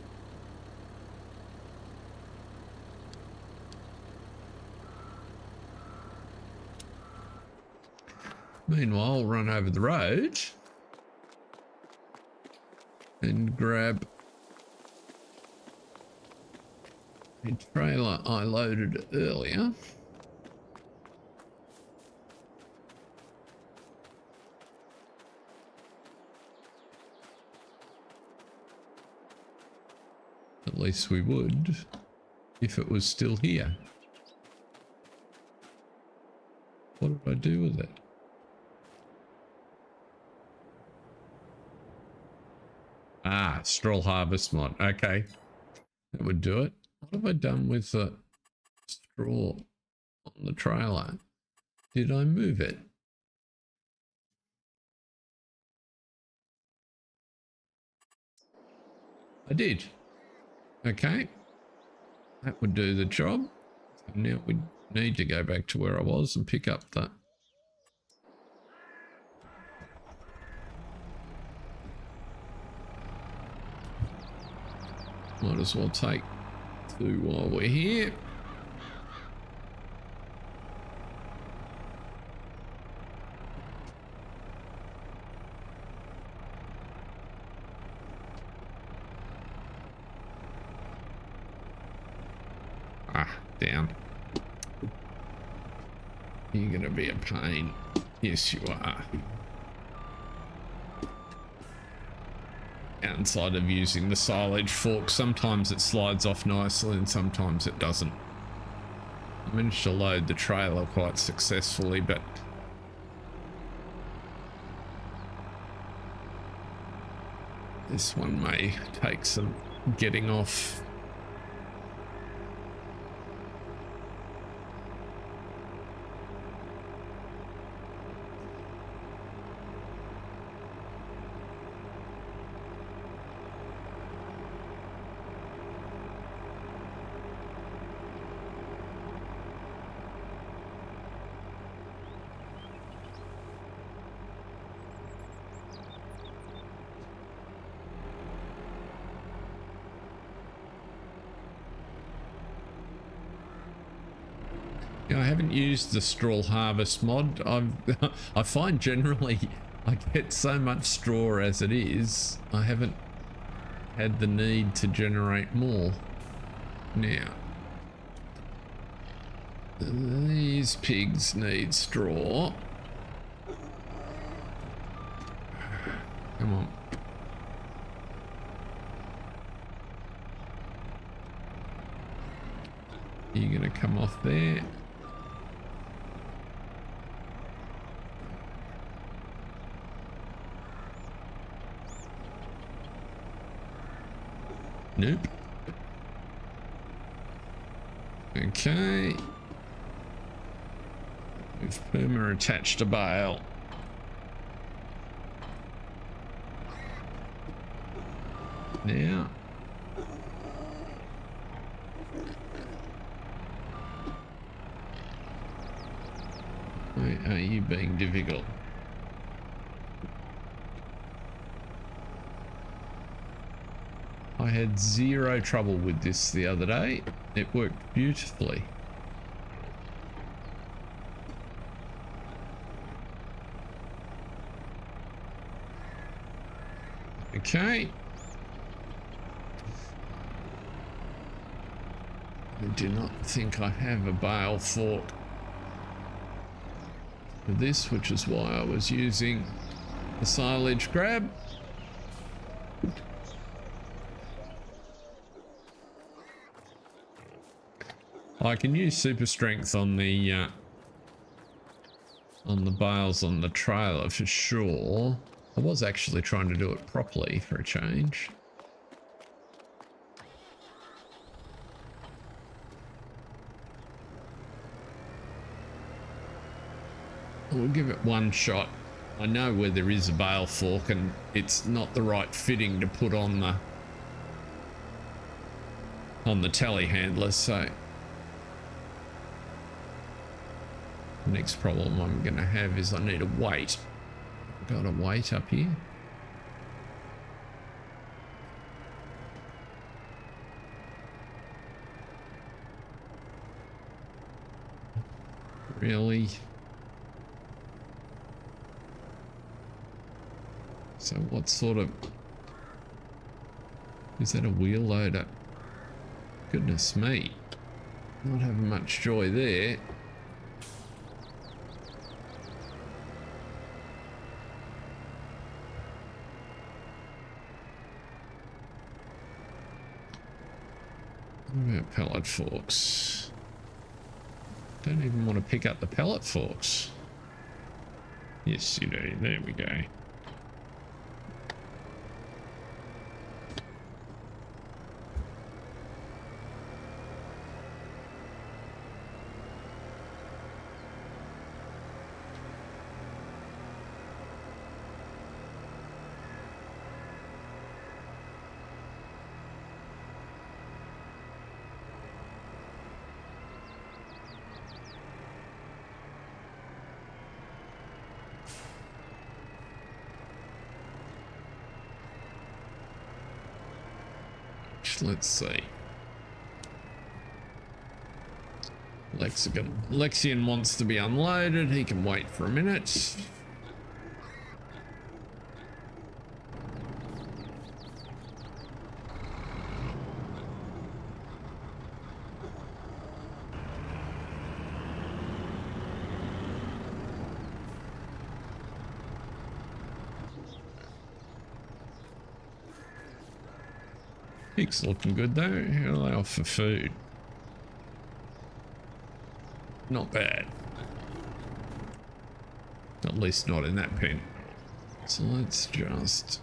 Meanwhile, I'll run over the road and grab a trailer I loaded earlier. At least we would if it was still here. What did I do with it? Ah, straw harvest mod. Okay. That would do it. What have I done with the straw on the trailer? Did I move it? I did. Okay. That would do the job. So now we need to go back to where I was and pick up the... Might as well take two while we're here. Ah, down. You're going to be a pain. Yes, you are. Outside of using the silage fork, sometimes it slides off nicely and sometimes it doesn't. I managed to load the trailer quite successfully, but this one may take some getting off. I haven't used the straw harvest mod. I find generally I get so much straw as it is. I haven't had the need to generate more. Now, these pigs need straw. Come on. You're gonna come off there. Nope. Okay. We've perma attached a bale. Now. Why are you being difficult? I had zero trouble with this the other day. It worked beautifully. Okay. I do not think I have a bale fork for this, which is why I was using the silage grab. I can use super strength on the bales on the trailer for sure. I was actually trying to do it properly for a change. We'll give it one shot. I know where there is a bale fork and it's not the right fitting to put on the telehandler, so the next problem I'm going to have is I need a weight. Got a weight up here. Really? So what sort of... Is that a wheel loader? Goodness me. Not having much joy there. What about pellet forks? Don't even want to pick up the pellet forks. Yes, you do. There we go. Let's see. Lexian wants to be unloaded. He can wait for a minute. Pig's looking good though. How do they offer food? Not bad. At least not in that pen. So let's just...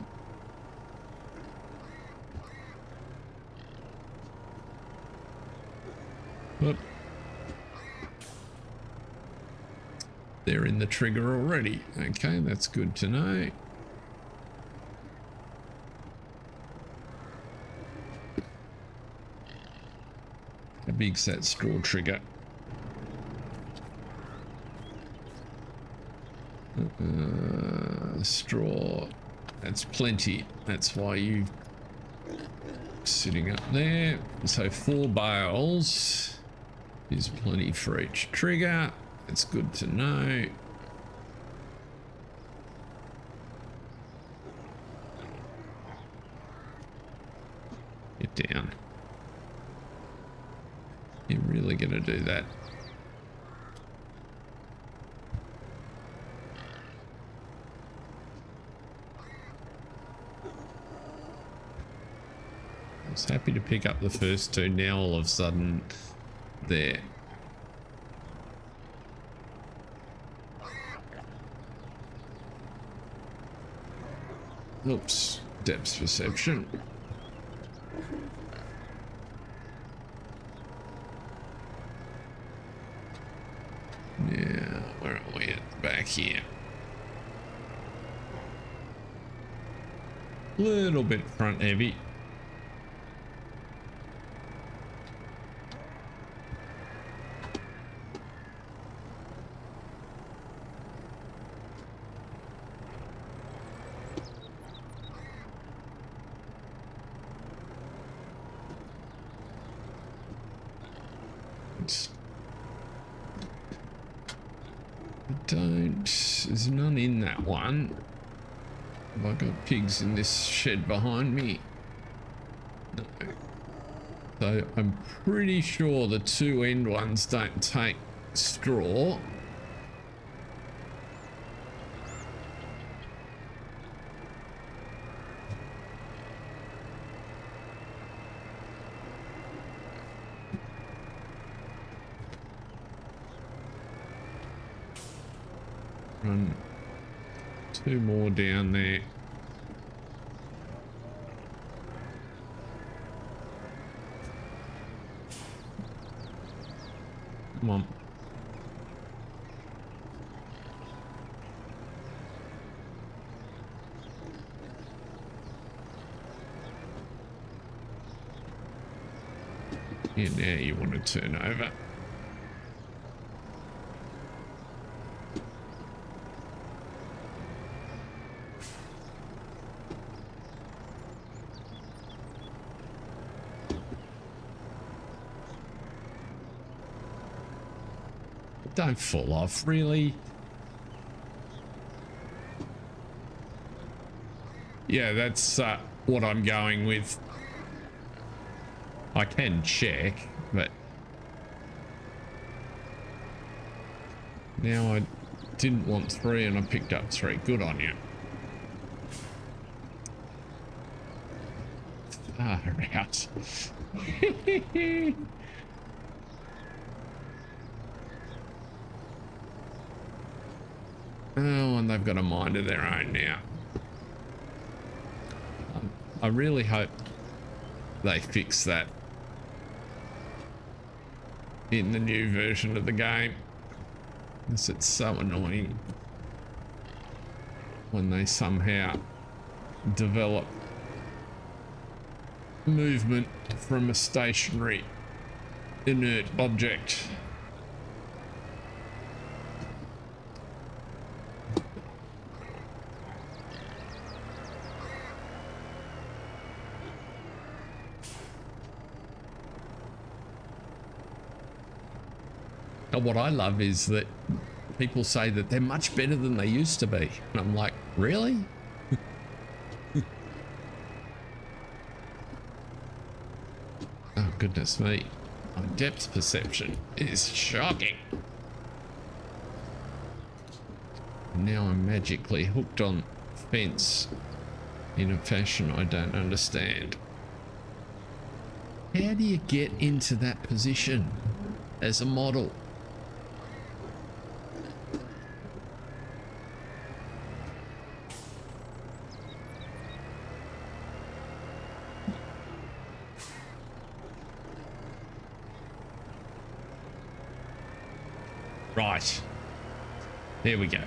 Whoop. They're in the trigger already. Okay, that's good to know. How big's that straw trigger? Straw. That's plenty. That's why you sitting up there. So 4 bales is plenty for each trigger. That's good to know. Get down. You're really gonna do that? I was happy to pick up the first 2. Now all of a sudden, there. Oops, depth perception. Yeah, where are we at the back here? Little bit front heavy. There's none in that one. Have I got pigs in this shed behind me? No. So I'm pretty sure the 2 end ones don't take straw. Run 2 more down there. Come on. Yeah, now you want to turn over. Don't fall off, really. Yeah, that's what I'm going with. I can check, but now I didn't want 3 and I picked up 3. Good on you. Far out. Oh, and they've got a mind of their own now. I really hope they fix that in the new version of the game, because it's so annoying when they somehow develop movement from a stationary inert object. And what I love is that people say that they're much better than they used to be. And I'm like, really? Oh, goodness me. My depth perception is shocking. Now I'm magically hooked on fence in a fashion I don't understand. How do you get into that position as a model? Right. There we go.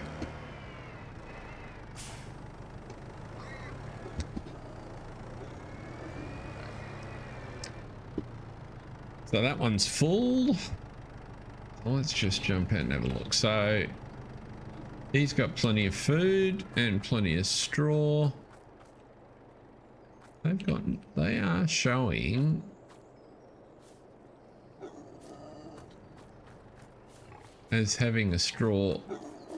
So that one's full. Let's just jump out and have a look. So he's got plenty of food and plenty of straw. They are showing as having a straw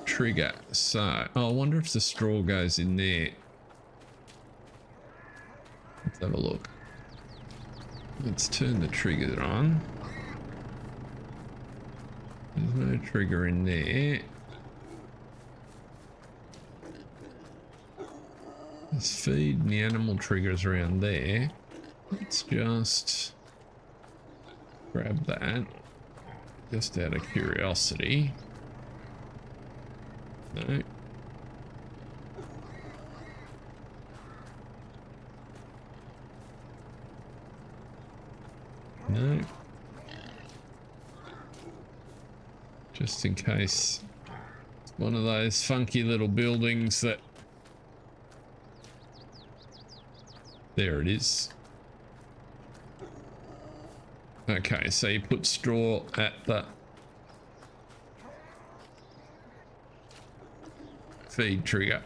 trigger. So I wonder if the straw goes in there. Let's have a look. Let's turn the trigger on. There's no trigger in there. Let's feed the animal triggers around there. Let's just grab that, just out of curiosity. No. No. Just in case it's one of those funky little buildings that... There it is. Okay, so you put straw at the feed trigger.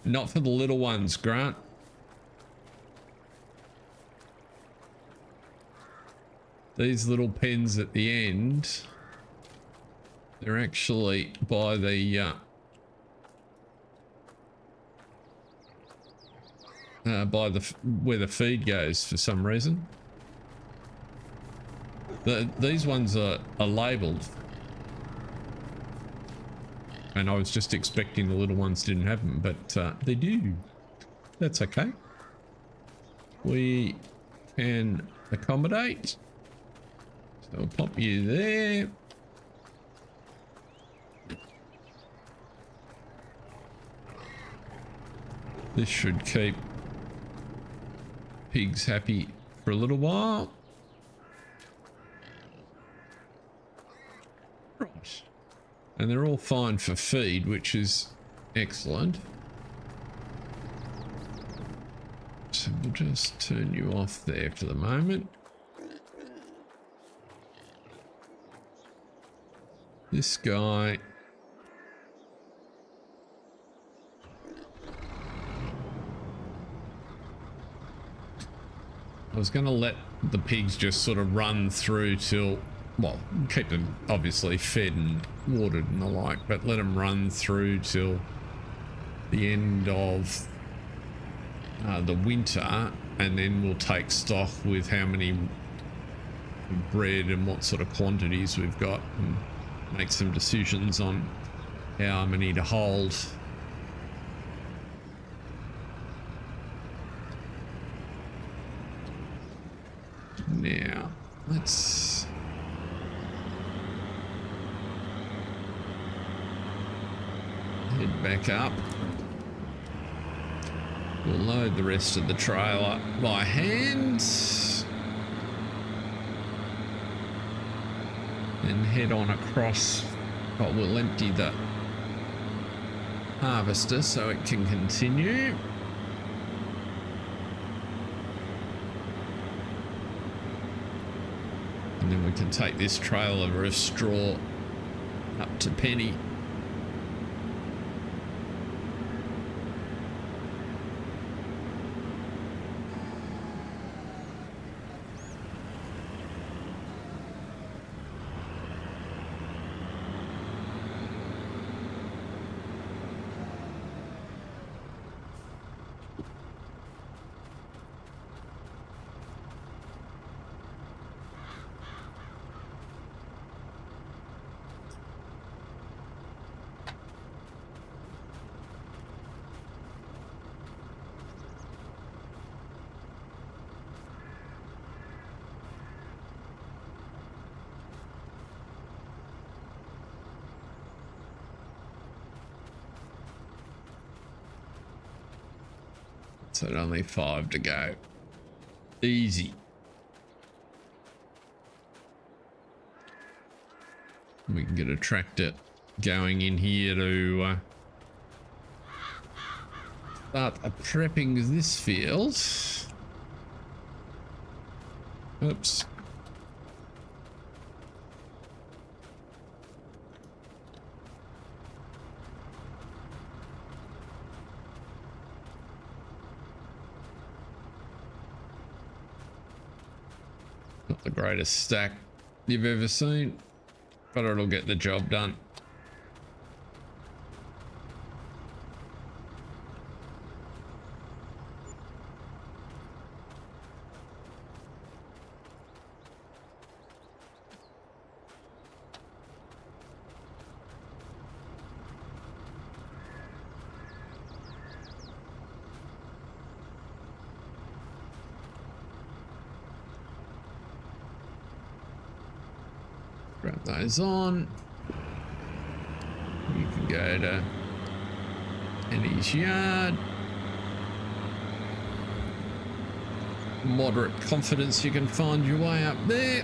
Not for the little ones, Grant. These little pens at the end, they're actually by the where the feed goes for some reason. These ones are labelled, and I was just expecting the little ones didn't have them, but they do. That's okay. We can accommodate. So I'll pop you there. This should keep pigs happy for a little while. Right. And they're all fine for feed, which is excellent. So we'll just turn you off there for the moment. This guy... I was going to let the pigs just sort of run through till, well, keep them obviously fed and watered and the like, but let them run through till the end of the winter, and then we'll take stock with how many bred and what sort of quantities we've got, and make some decisions on how many to hold. Now, let's head back up. We'll load the rest of the trailer by hand and head on across. Oh, we'll empty the harvester so it can continue. And then we can take this trailer of straw up to Penny. So only 5 to go. Easy. We can get a tractor going in here to start prepping this field. Oops. Not the greatest stack you've ever seen, but it'll get the job done. Grab those on. You can go to Penny's yard. Moderate confidence you can find your way up there.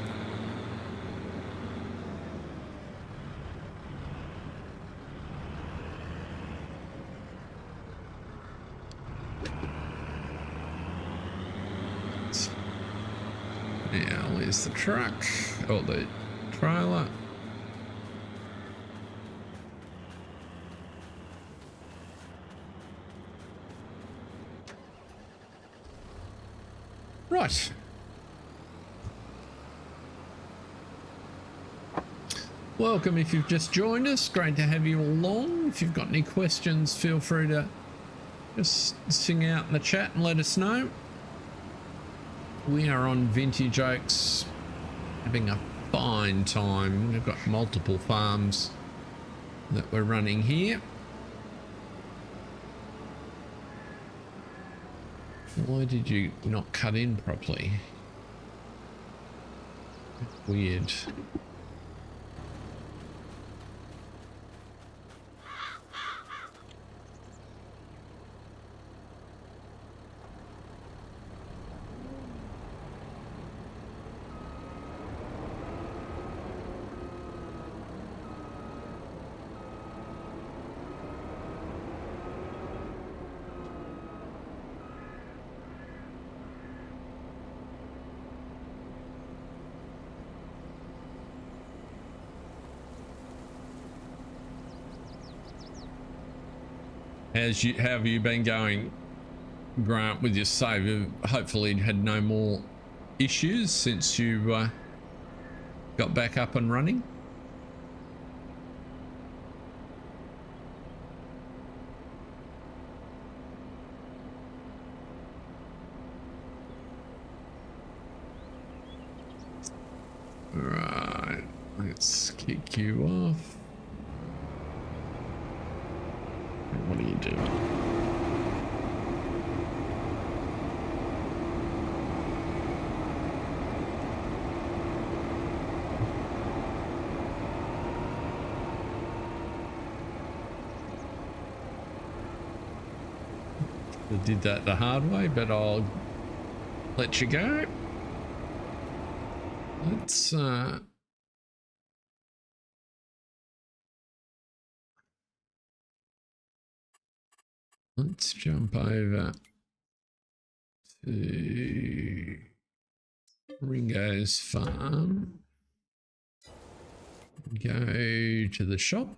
Now where's the truck? Oh, the trailer. Right. Welcome if you've just joined us. Great to have you along. If you've got any questions, feel free to just sing out in the chat and let us know. We are on Vintage Oaks, having a fine time. We've got multiple farms that we're running here. Why did you not cut in properly? Weird. How have you been going, Grant, with your save? You've hopefully had no more issues since you got back up and running. Right, let's kick you off. What are you doing? I did that the hard way, but I'll let you go. Let's jump over to Ringo's farm. Go to the shop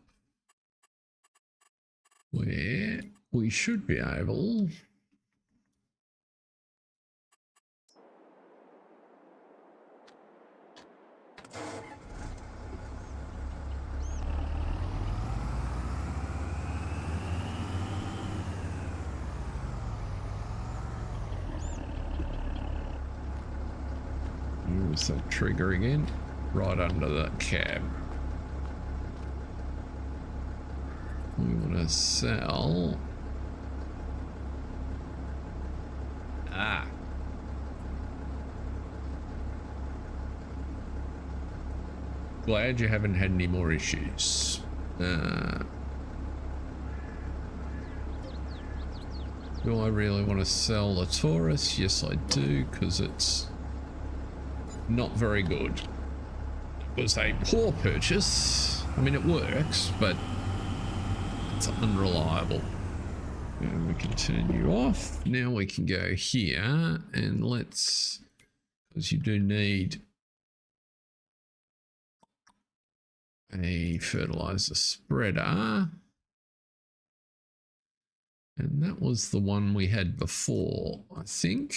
where we should be able use that trigger again, right under the cab. We want to sell. Glad you haven't had any more issues. Do I really want to sell the Taurus? Yes, I do, because it's not very good. It was a poor purchase. I mean, it works, but it's unreliable. And we can turn you off. Now we can go here and let's, because you do need a fertilizer spreader. And that was the one we had before, I think.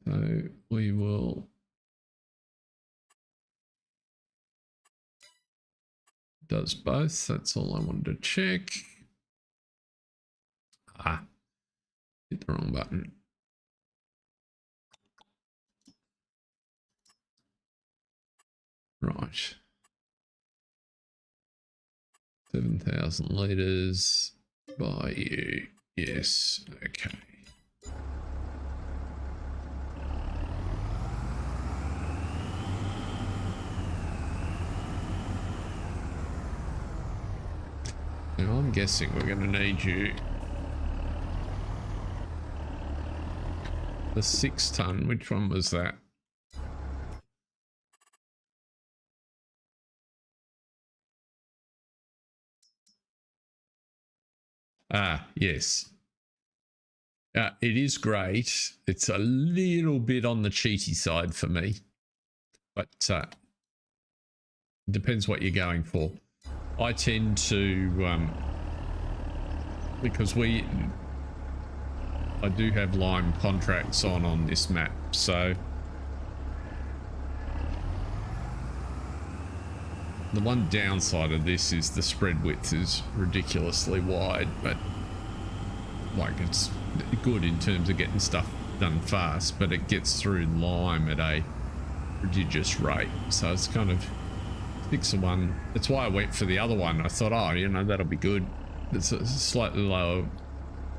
So we will does both. That's all I wanted to check. Ah, hit the wrong button. Right. 7,000 litres by you. Yes, okay. Now I'm guessing we're going to need you. The 6 ton, which one was that? Ah, yes. It is great. It's a little bit on the cheaty side for me, but depends what you're going for. I tend to, because I do have lime contracts on this map, so the one downside of this is the spread width is ridiculously wide, but like it's good in terms of getting stuff done fast, but it gets through lime at a prodigious rate. So it's kind of 6 of 1. That's why I went for the other one. I thought, oh, you know, that'll be good. It's a slightly lower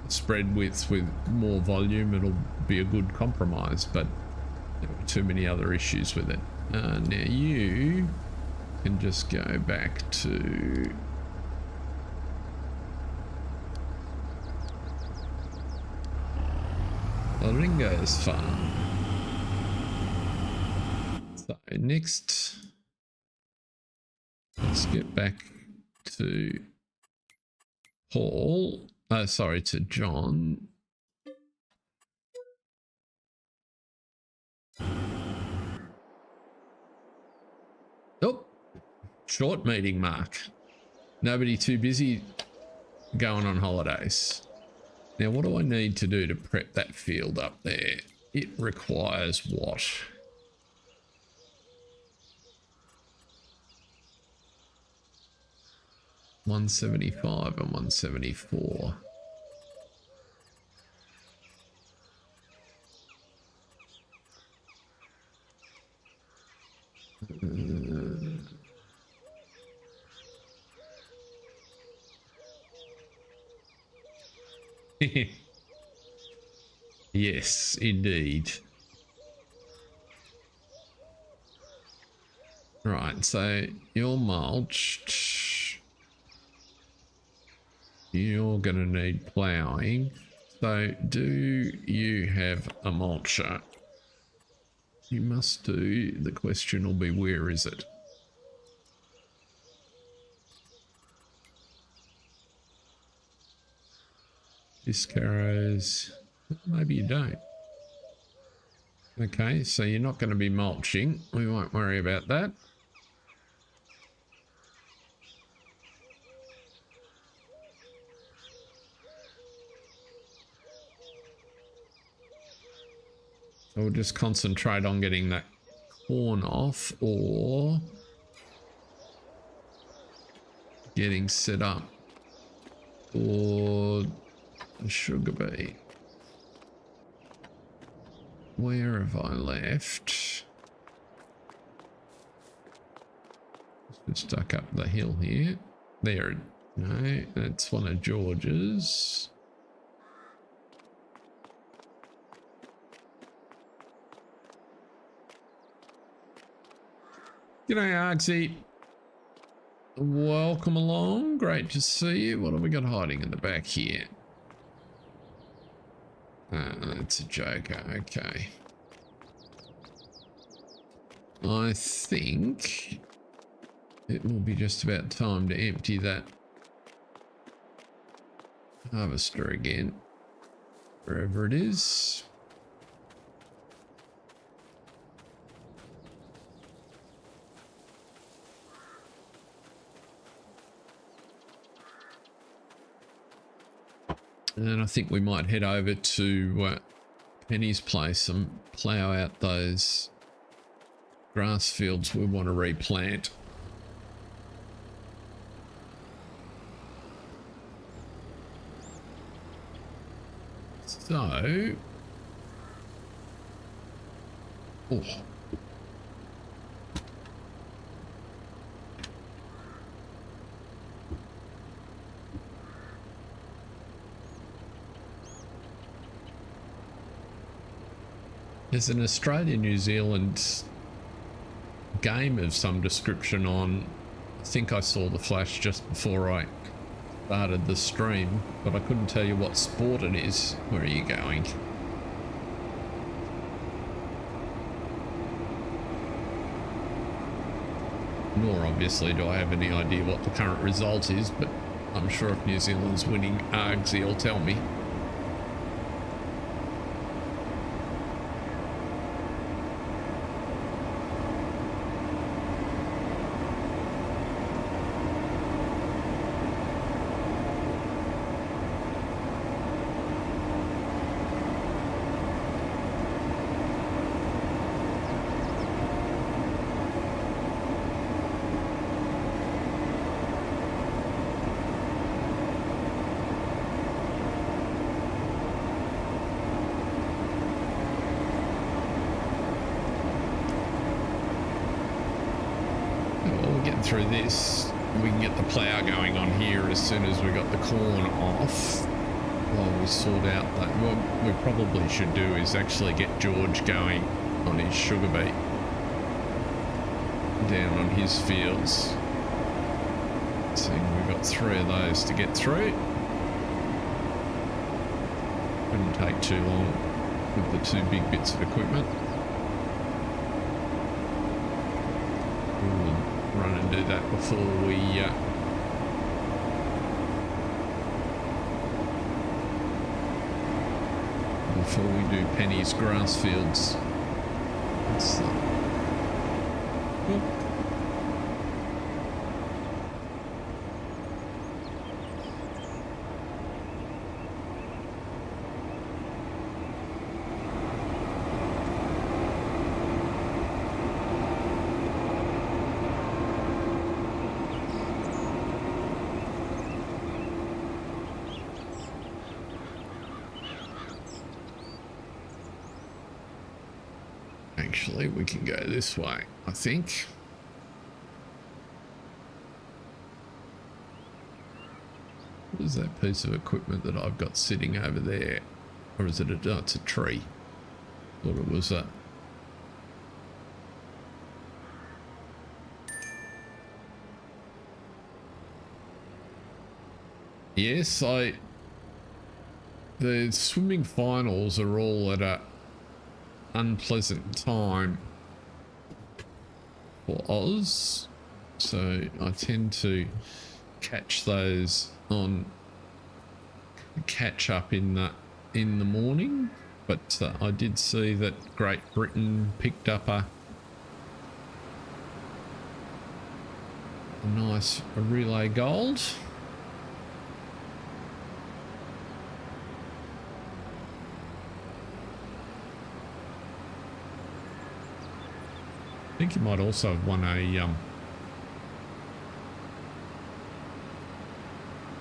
spread width with more volume. It'll be a good compromise, but there were too many other issues with it. Now you can just go back to Ringo's farm. So next, let's get back to Paul. Sorry, to John. Oh, short meeting, Mark. Nobody too busy going on holidays. Now, what do I need to do to prep that field up there? It requires what? $175 and $174. Yes, indeed. Right, so you're mulched. You're going to need ploughing. So do you have a mulcher? You must do. The question will be, where is it? Discarrows. Maybe you don't. Okay, so you're not going to be mulching. We won't worry about that. So we'll just concentrate on getting that corn off or getting set up for the sugar beet. Where have I left? Just stuck up the hill here. There. No, that's one of George's. G'day, Argsy. Welcome along. Great to see you. What have we got hiding in the back here? It's a joker. Okay. I think it will be just about time to empty that harvester again, wherever it is. And I think we might head over to Penny's place and plough out those grass fields we want to replant. So, oh. There's an Australia-New Zealand game of some description on. I think I saw the flash just before I started the stream, but I couldn't tell you what sport it is. Where are you going? Nor obviously do I have any idea what the current result is, but I'm sure if New Zealand's winning, Argsy will tell me. Through this, we can get the plough going on here as soon as we got the corn off, while we sort out that. What we probably should do is actually get George going on his sugar beet down on his fields. Seeing we've got 3 of those to get through. Wouldn't take too long with the 2 big bits of equipment. Run and do that before we do Penny's grass fields. Actually, we can go this way, I think. What is that piece of equipment that I've got sitting over there? Or is it a, oh, it's a tree. Thought it was a... Yes, the swimming finals are all at a unpleasant time for Oz, so I tend to catch those on catch up in the morning. But I did see that Great Britain picked up a nice relay gold. I think you might also have won a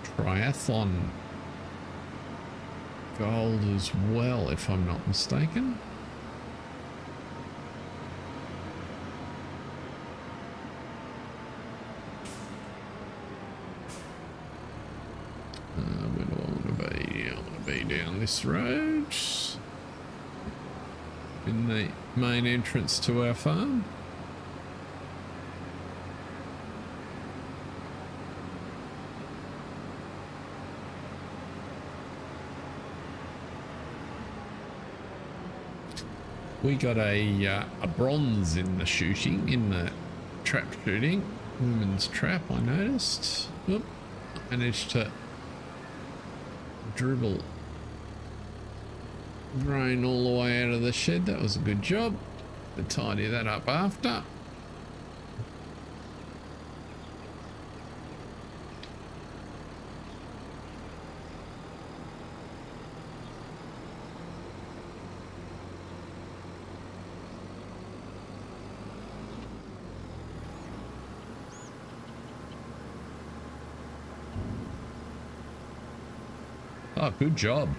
triathlon gold as well, if I'm not mistaken. Where do I want to be? I want to be down this road in the main entrance to our farm. We got a bronze in the shooting, in the trap shooting. Women's trap, I noticed. Oop, managed to dribble grain all the way out of the shed. That was a good job. To tidy that up after. Oh, good job.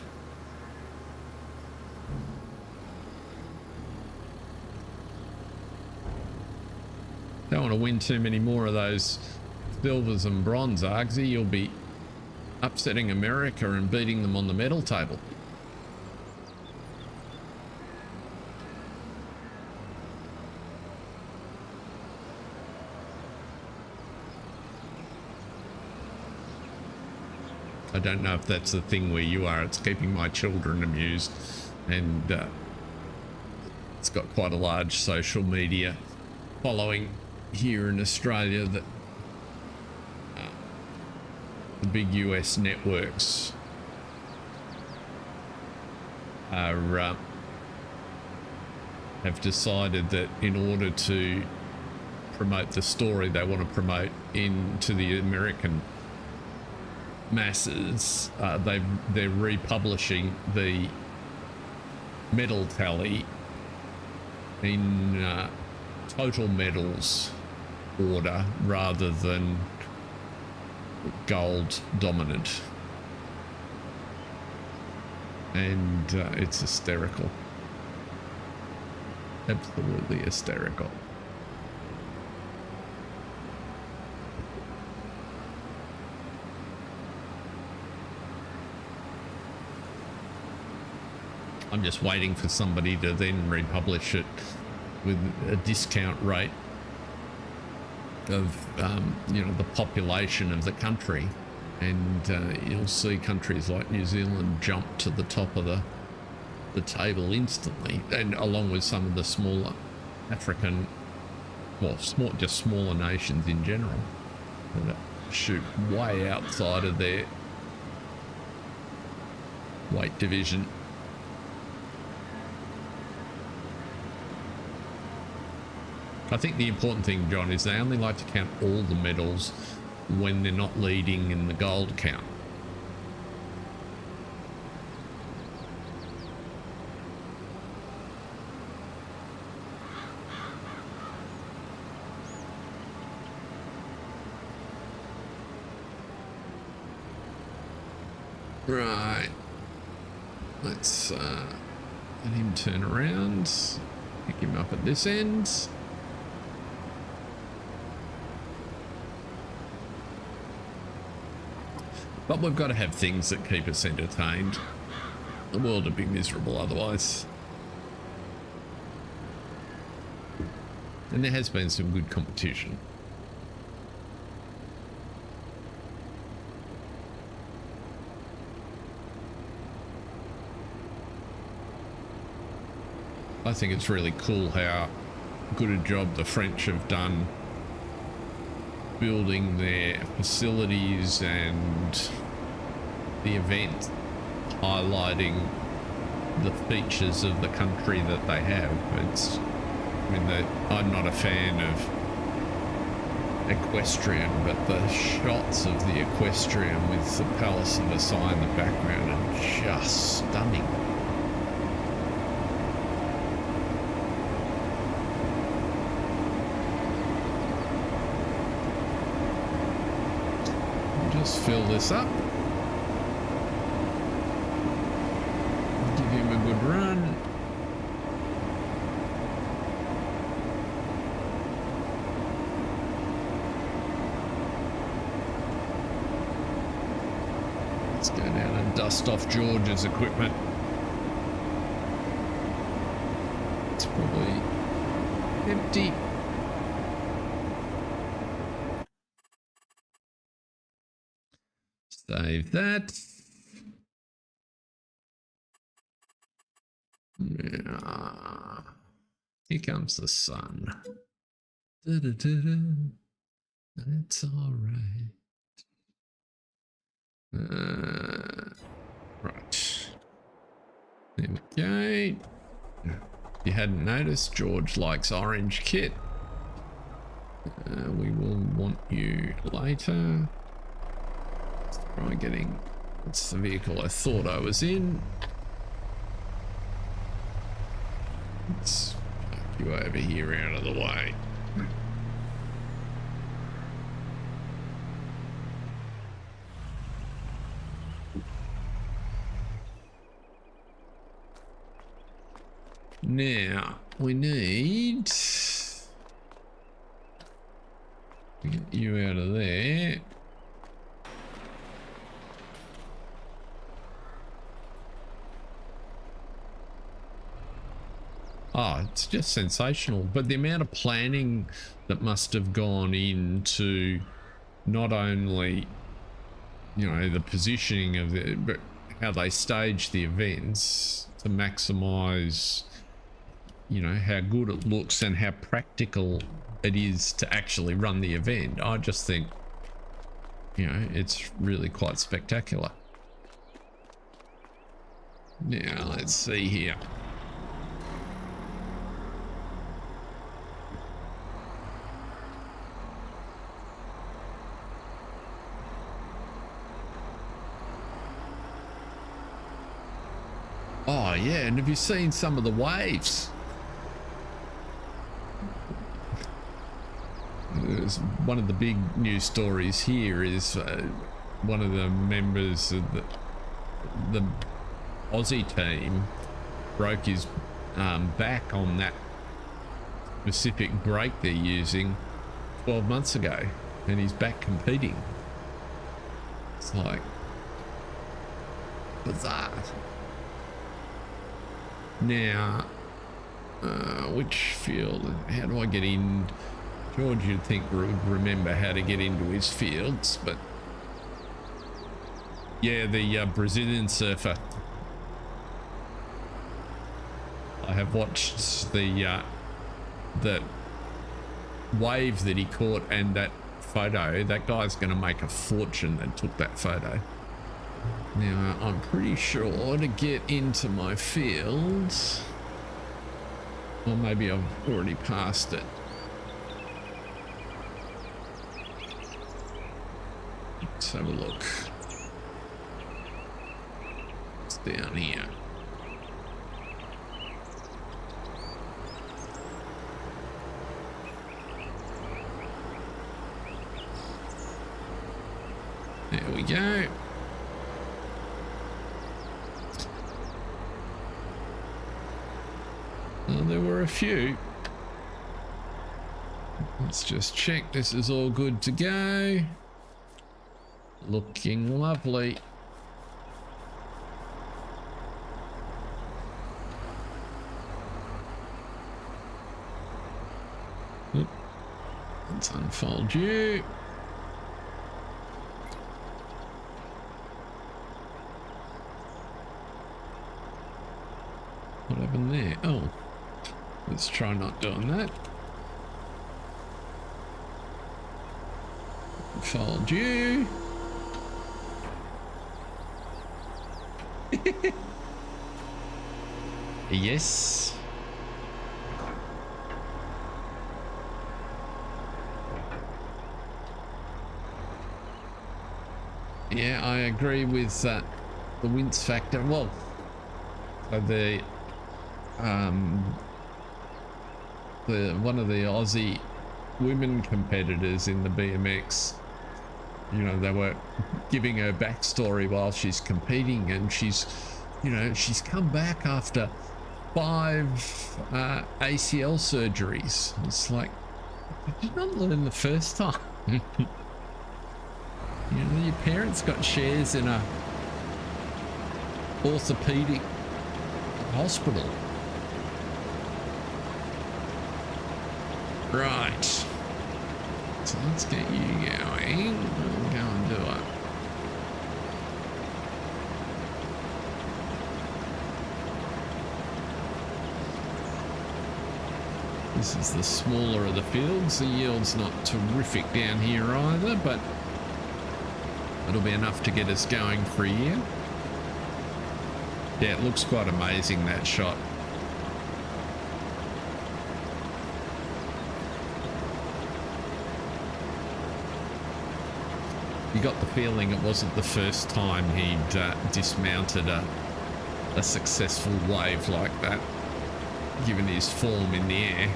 Don't want to win too many more of those silvers and bronze, Argsy. You'll be upsetting America and beating them on the medal table. I don't know if that's the thing where you are. It's keeping my children amused, and it's got quite a large social media following here in Australia, that the big US networks are have decided that in order to promote the story they want to promote into the American masses, they're republishing the medal tally in total medals order rather than gold dominant, and it's hysterical, absolutely hysterical. I'm just waiting for somebody to then republish it with a discount rate of you know, the population of the country, and you'll see countries like New Zealand jump to the top of the table instantly, and along with some of the smaller African, well, just smaller nations in general that shoot way outside of their weight division. I think the important thing, John, is they only like to count all the medals when they're not leading in the gold count. Right. Let's let him turn around. Pick him up at this end. But we've got to have things that keep us entertained. The world would be miserable otherwise. And there has been some good competition. I think it's really cool how good a job the French have done building their facilities and the event, highlighting the features of the country that they have. It's, I mean, I'm not a fan of equestrian, but the shots of the equestrian with the Palace of Versailles in the background are just stunning. Just fill this up. Give him a good run. Let's go down and dust off George's equipment. It's probably empty. Save that. Yeah. Here comes the sun. Da-da-da-da. It's all right. Right. There we go. If you hadn't noticed, George likes orange kit. We will want you later. Let's try getting... That's the vehicle I thought I was in. Let's park you over here out of the way. Now, we need to get you out of there. Oh, it's just sensational. But the amount of planning that must have gone into not only, you know, the positioning of it, but how they stage the events to maximize, you know, how good it looks and how practical it is to actually run the event. I just think, you know, it's really quite spectacular. Now, let's see here. Oh, yeah, and have you seen some of the waves? There's one of the big news stories here is one of the members of the Aussie team broke his back on that specific brake they're using 12 months ago, and he's back competing. It's like bizarre. Now, which field? How do I get in? George, you'd think would remember how to get into his fields, but yeah, the Brazilian surfer. I have watched the wave that he caught and that photo. That guy's going to make a fortune that took that photo. Now, I'm pretty sure to get into my fields, or maybe I've already passed it. Let's have a look. It's down here. There we go. Well, there were a few. Let's just check this is all good to go. Looking lovely. Oop. Let's unfold you. What happened there? Oh, let's try not doing that. Unfold you. Yes. Yeah, I agree with the wince factor. Well, the one of the Aussie women competitors in the BMX, you know, they were giving her backstory while she's competing, and she's, you know, she's come back after 5 ACL surgeries. It's like, did you not learn the first time? You know, your parents got shares in a orthopedic hospital. Right. So let's get you going. We'll go and do it. This is the smaller of the fields. The yield's not terrific down here either, but it'll be enough to get us going for a year. Yeah, it looks quite amazing, that shot. You got the feeling it wasn't the first time he'd dismounted a successful wave like that, given his form in the air.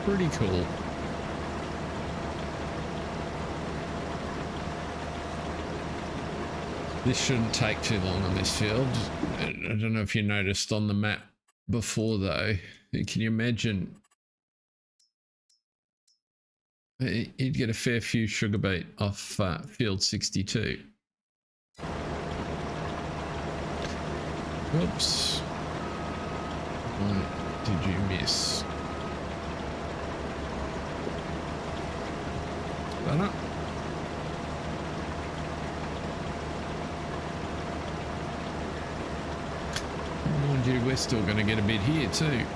Pretty cool. This shouldn't take too long on this field. I don't know if you noticed on the map before though. Can you imagine? You'd get a fair few sugar beet off field 62. Oops. What did you miss? Better. Mind you, we're still going to get a bit here too.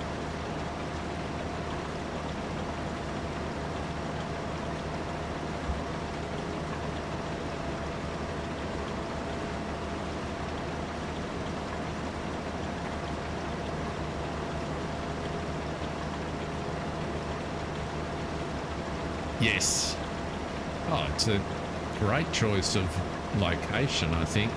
Yes. Oh, it's a great choice of location, I think.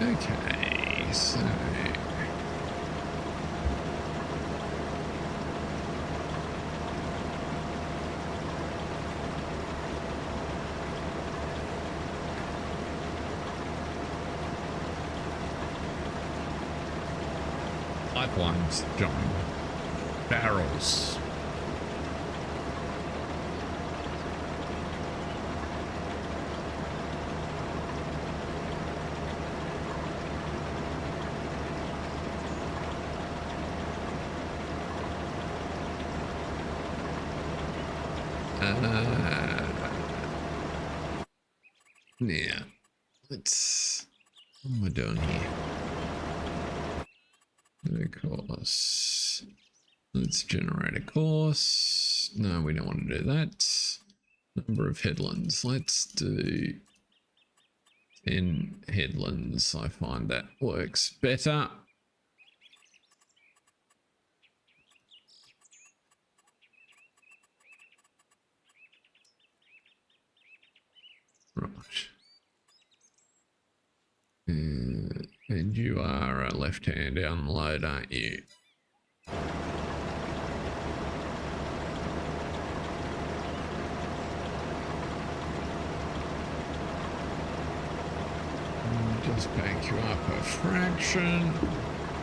Okay, so pipelines, John. Barrels. Yeah, let's, what am I doing here? Of course. Let's generate a course. No, we don't want to do that. Number of headlands. Let's do 10 headlands. I find that works better. Right. And you are a left-hand download, aren't you? Just back you up a fraction.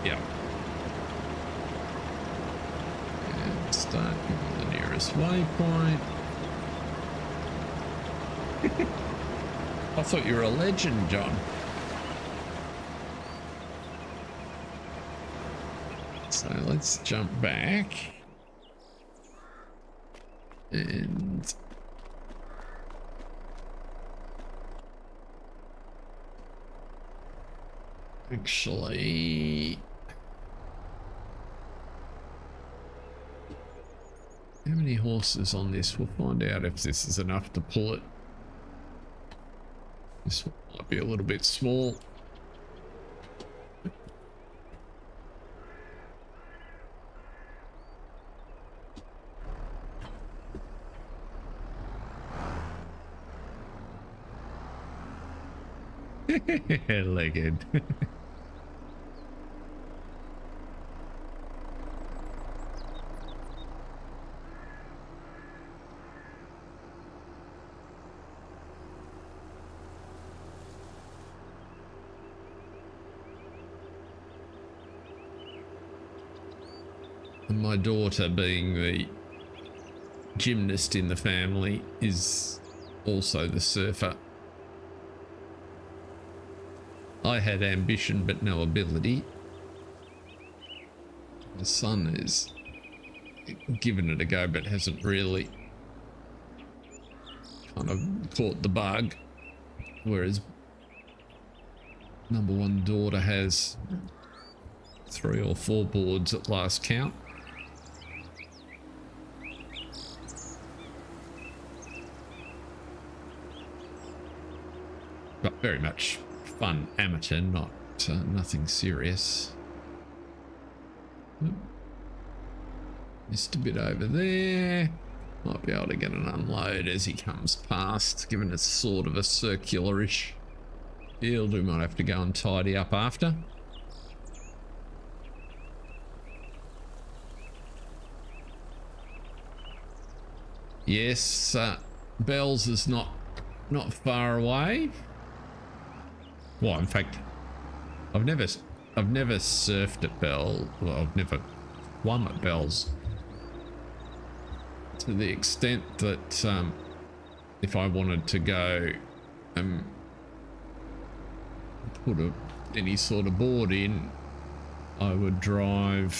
Yep. And start with the nearest waypoint. I thought you were a legend, John. So let's jump back. And actually, how many horses on this? We'll find out if this is enough to pull it. This one might be a little bit small. Legged. And my daughter, being the gymnast in the family, is also the surfer. I had ambition but no ability. The son is given it a go but hasn't really kind of caught the bug, whereas number one daughter has 3 or 4 boards at last count. But very much fun amateur, not nothing serious. Missed a bit over there. Might be able to get an unload as he comes past, given it's sort of a circular-ish field. We might have to go and tidy up after. Yes, Bells is not far away. Well, in fact, I've never surfed at Bell. Well, I've never swum at Bells to the extent that if I wanted to go and put any sort of board in, I would drive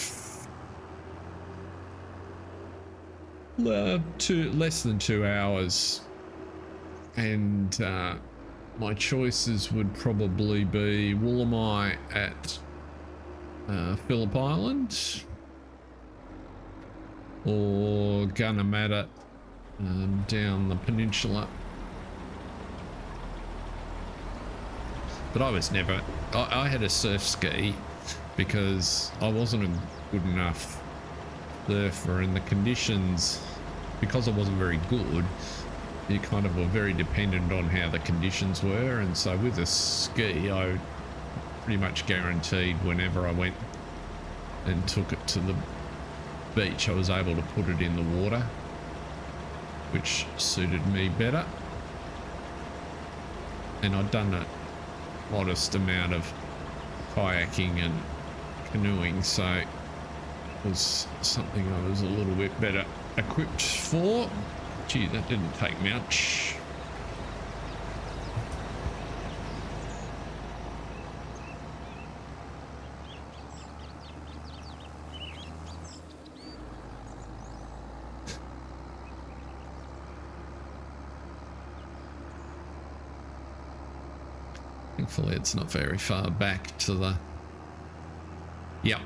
less than 2 hours, and my choices would probably be Woolamai at Phillip Island or Gunnamatta down the peninsula. But I was never... I had a surf ski because I wasn't a good enough surfer, and the conditions, because I wasn't very good, you kind of were very dependent on how the conditions were, and so with a ski I pretty much guaranteed whenever I went and took it to the beach I was able to put it in the water, which suited me better. And I'd done a modest amount of kayaking and canoeing, so it was something I was a little bit better equipped for. Gee, that didn't take much. Thankfully, it's not very far back to the... Yep,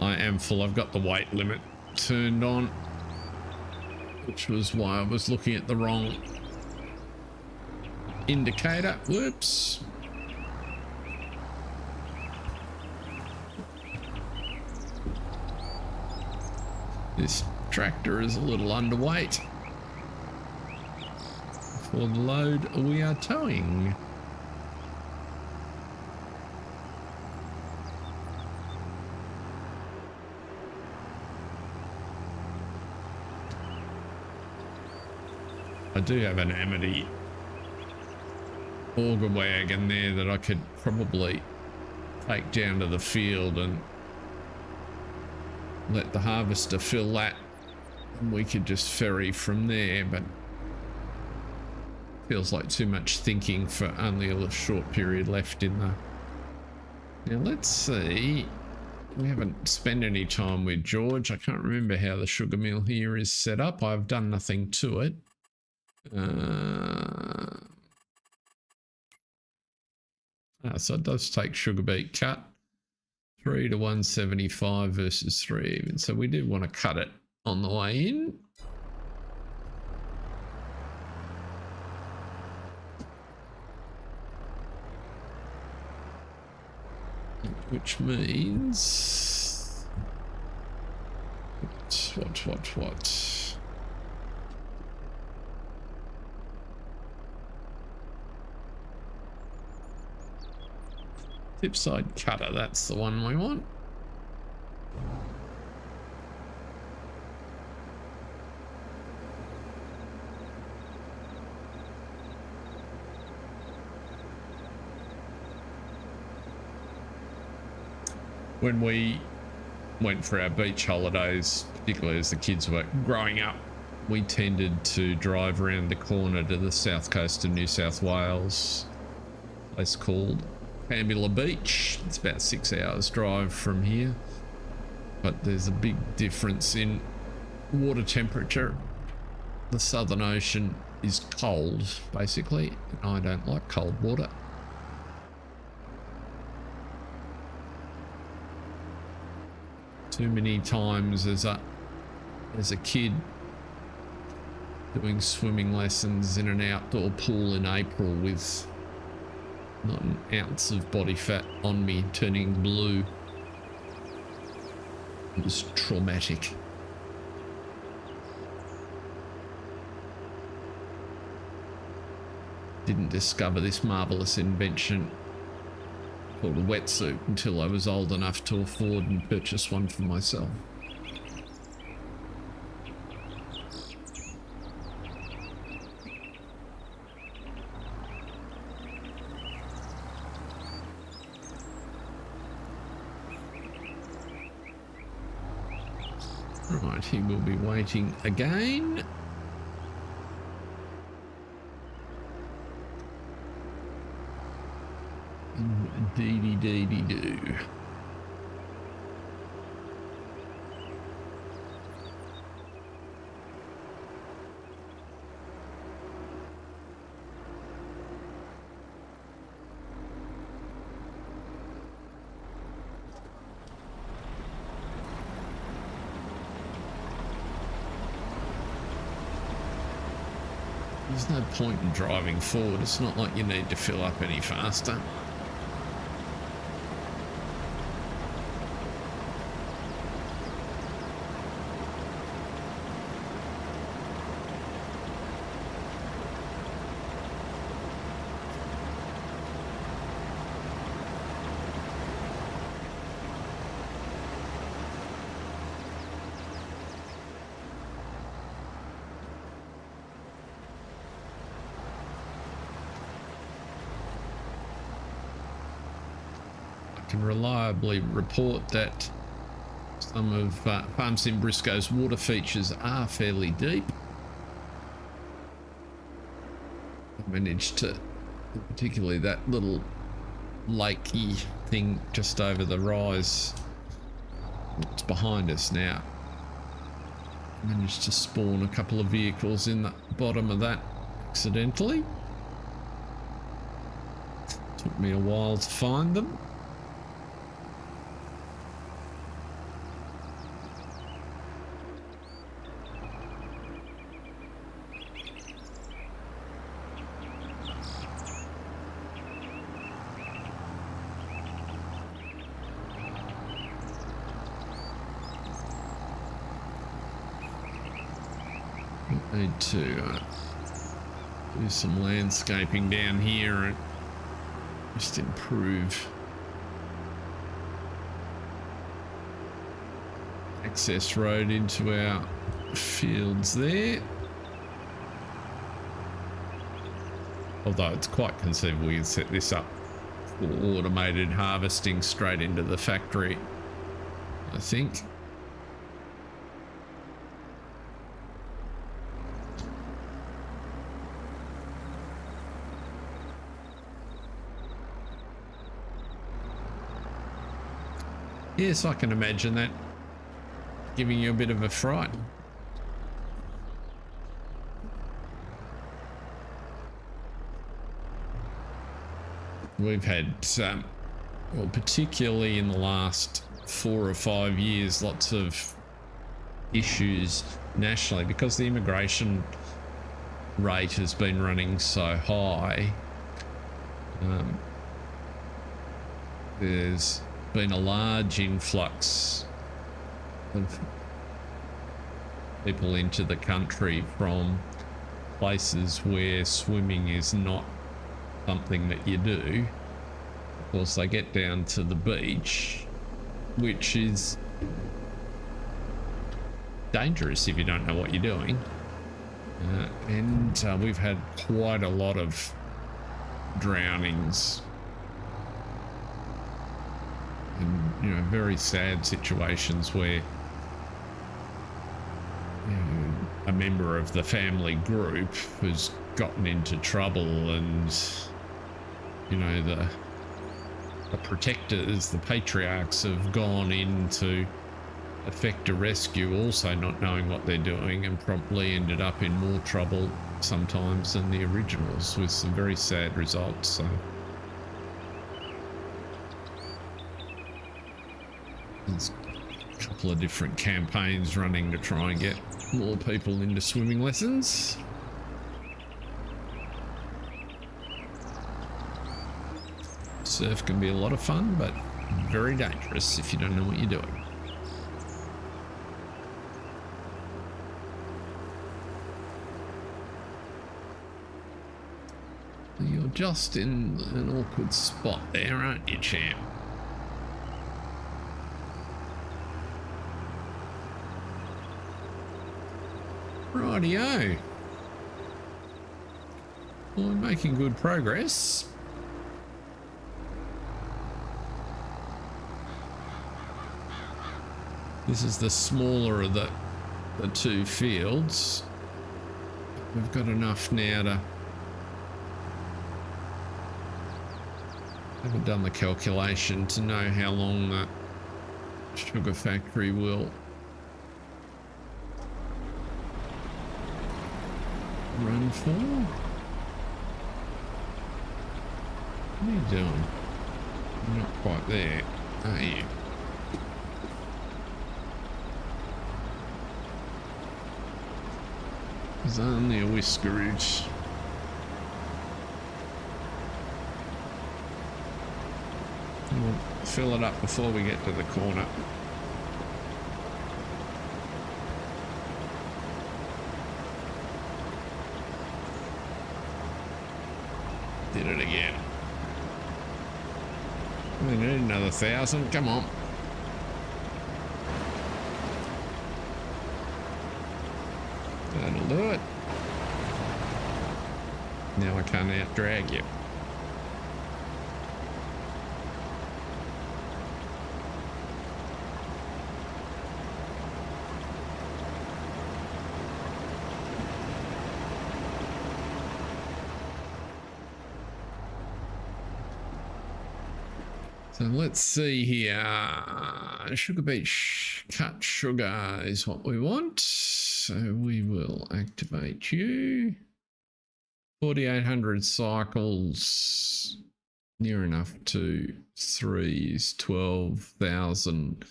I am full. I've got the weight limit turned on, which was why I was looking at the wrong indicator. Whoops. This tractor is a little underweight for the load we are towing. I do have an Amity auger wagon there that I could probably take down to the field and let the harvester fill that, and we could just ferry from there, but feels like too much thinking for only a short period left in the... Now let's see, we haven't spent any time with George. I can't remember how the sugar mill here is set up. I've done nothing to it. So it does take sugar beet cut 3 to 175 versus 3 even, so we do want to cut it on the way in. Which means what? Tipside cutter, that's the one we want. When we went for our beach holidays, particularly as the kids were growing up, we tended to drive around the corner to the south coast of New South Wales, a place called Pambula Beach. It's about 6 hours drive from here, but there's a big difference in water temperature. The Southern Ocean is cold, basically, and I don't like cold water. Too many times as a kid doing swimming lessons in an outdoor pool in April with not an ounce of body fat on me, turning blue. It was traumatic. Didn't discover this marvelous invention called a wetsuit until I was old enough to afford and purchase one for myself. Right, he will be waiting again. Dee-dee-dee-dee-doo. There's no point in driving forward. It's not like you need to fill up any faster. Can reliably report that some of Farm Sim Brisco's water features are fairly deep. I managed to, particularly that little lakey thing just over the rise, it's behind us now. Managed to spawn a couple of vehicles in the bottom of that accidentally. Took me a while to find them. Need to do some landscaping down here and just improve access road into our fields there. Although it's quite conceivable we can set this up for automated harvesting straight into the factory, I think. Yes, I can imagine that giving you a bit of a fright. We've had, well, particularly in the last 4 or 5 years, lots of issues nationally because the immigration rate has been running so high. There's been a large influx of people into the country from places where swimming is not something that you do course, they get down to the beach, which is dangerous if you don't know what you're doing. And we've had quite a lot of drownings and, you know, very sad situations where, you know, a member of the family group has gotten into trouble, and, you know, the protectors, the patriarchs, have gone in to effect a rescue, also not knowing what they're doing, and probably ended up in more trouble sometimes than the originals, with some very sad results. So there's a couple of different campaigns running to try and get more people into swimming lessons. Surf can be a lot of fun, but very dangerous if you don't know what you're doing. You're just in an awkward spot there, aren't you, champ? Rightio. Well, we're making good progress. This is the smaller of the two fields. We've got enough now to... haven't done the calculation to know how long the sugar factory will run for. What are you doing? You're not quite there, are you? There's only a whiskerage. We'll fill it up before we get to the corner. Did it again. We need another 1,000. Come on. That'll do it. Now I can't out-drag you. So let's see here. Sugar beet cut sugar is what we want. So we will activate you. 4,800 cycles, near enough to 3's 12,000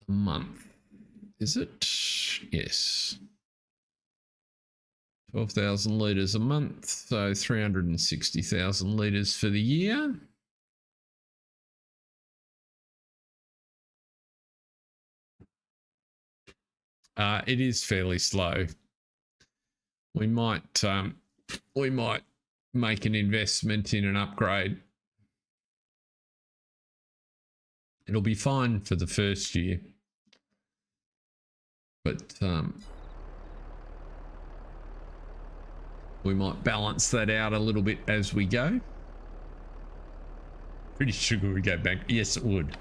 a month. Is it? Yes. 12,000 litres a month, so 360,000 litres for the year. It is fairly slow. We might make an investment in an upgrade. It'll be fine for the first year, but we might balance that out a little bit as we go. Pretty sure we go back. Yes, it would.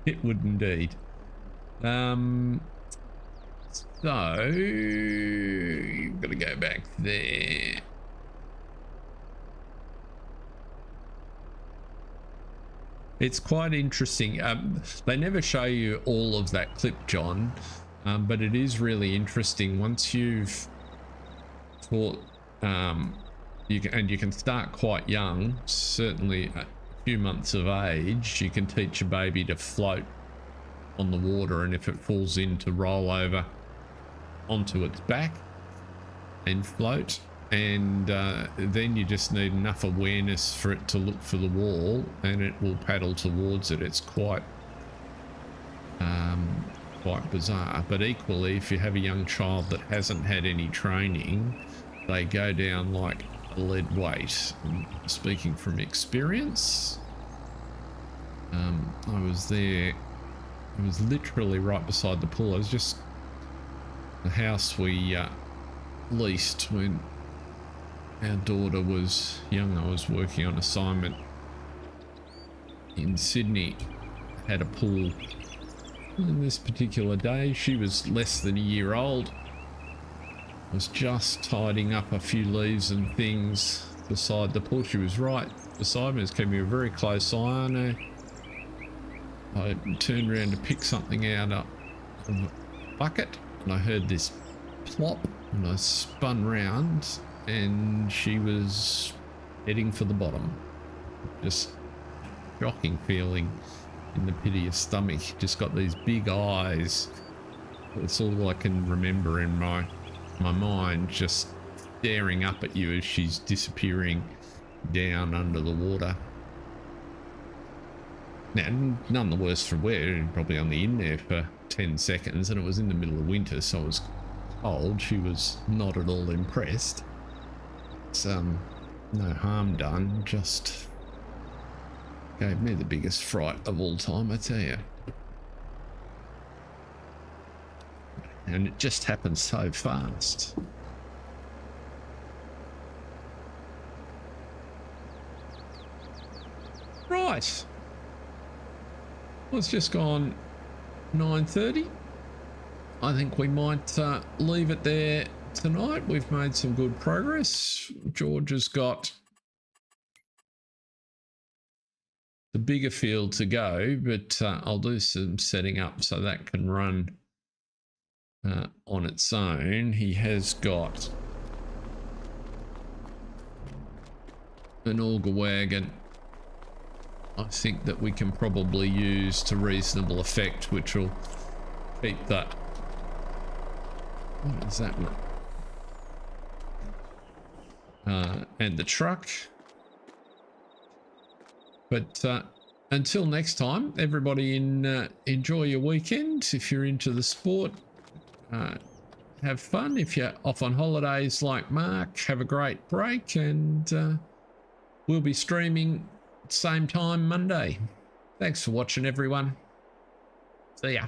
It would indeed. So you've got to go back there. It's quite interesting. They never show you all of that clip, John, but it is really interesting once you've taught. You can start quite young, certainly a few months of age. You can teach a baby to float on the water, and if it falls in, to roll over onto its back and float, and then you just need enough awareness for it to look for the wall and it will paddle towards it. It's quite bizarre, but equally if you have a young child that hasn't had any training, they go down like lead weight. And speaking from experience, I was there. I was literally right beside the pool. I was just the house we leased when our daughter was young. I was working on assignment in Sydney, had a pool. And this particular day, she was less than a year old. I was just tidying up a few leaves and things beside the pool. She was right beside me. I was keeping a very close eye on her. I turned around to pick something out of a bucket, and I heard this plop, and I spun round, and she was heading for the bottom. Just shocking feeling in the pit of your stomach. Just got these big eyes. It's all I can remember in my mind, just staring up at you as she's disappearing down under the water. Now, none the worse for wear. Probably only in there for 10 seconds, and it was in the middle of winter, so it was cold. She was not at all impressed. It's no harm done, just gave me the biggest fright of all time, I tell you. And it just happened so fast. Right. Well, it's just gone 9:30. I think we might leave it there tonight. We've made some good progress. George has got the bigger field to go, but I'll do some setting up so that can run on its own. He has got an auger wagon, I think, that we can probably use to reasonable effect, which will keep that. What is that one? And the truck. But until next time, everybody, enjoy your weekend. If you're into the sport, have fun. If you're off on holidays like Mark, have a great break, and we'll be streaming same time Monday. Thanks for watching, everyone. See ya.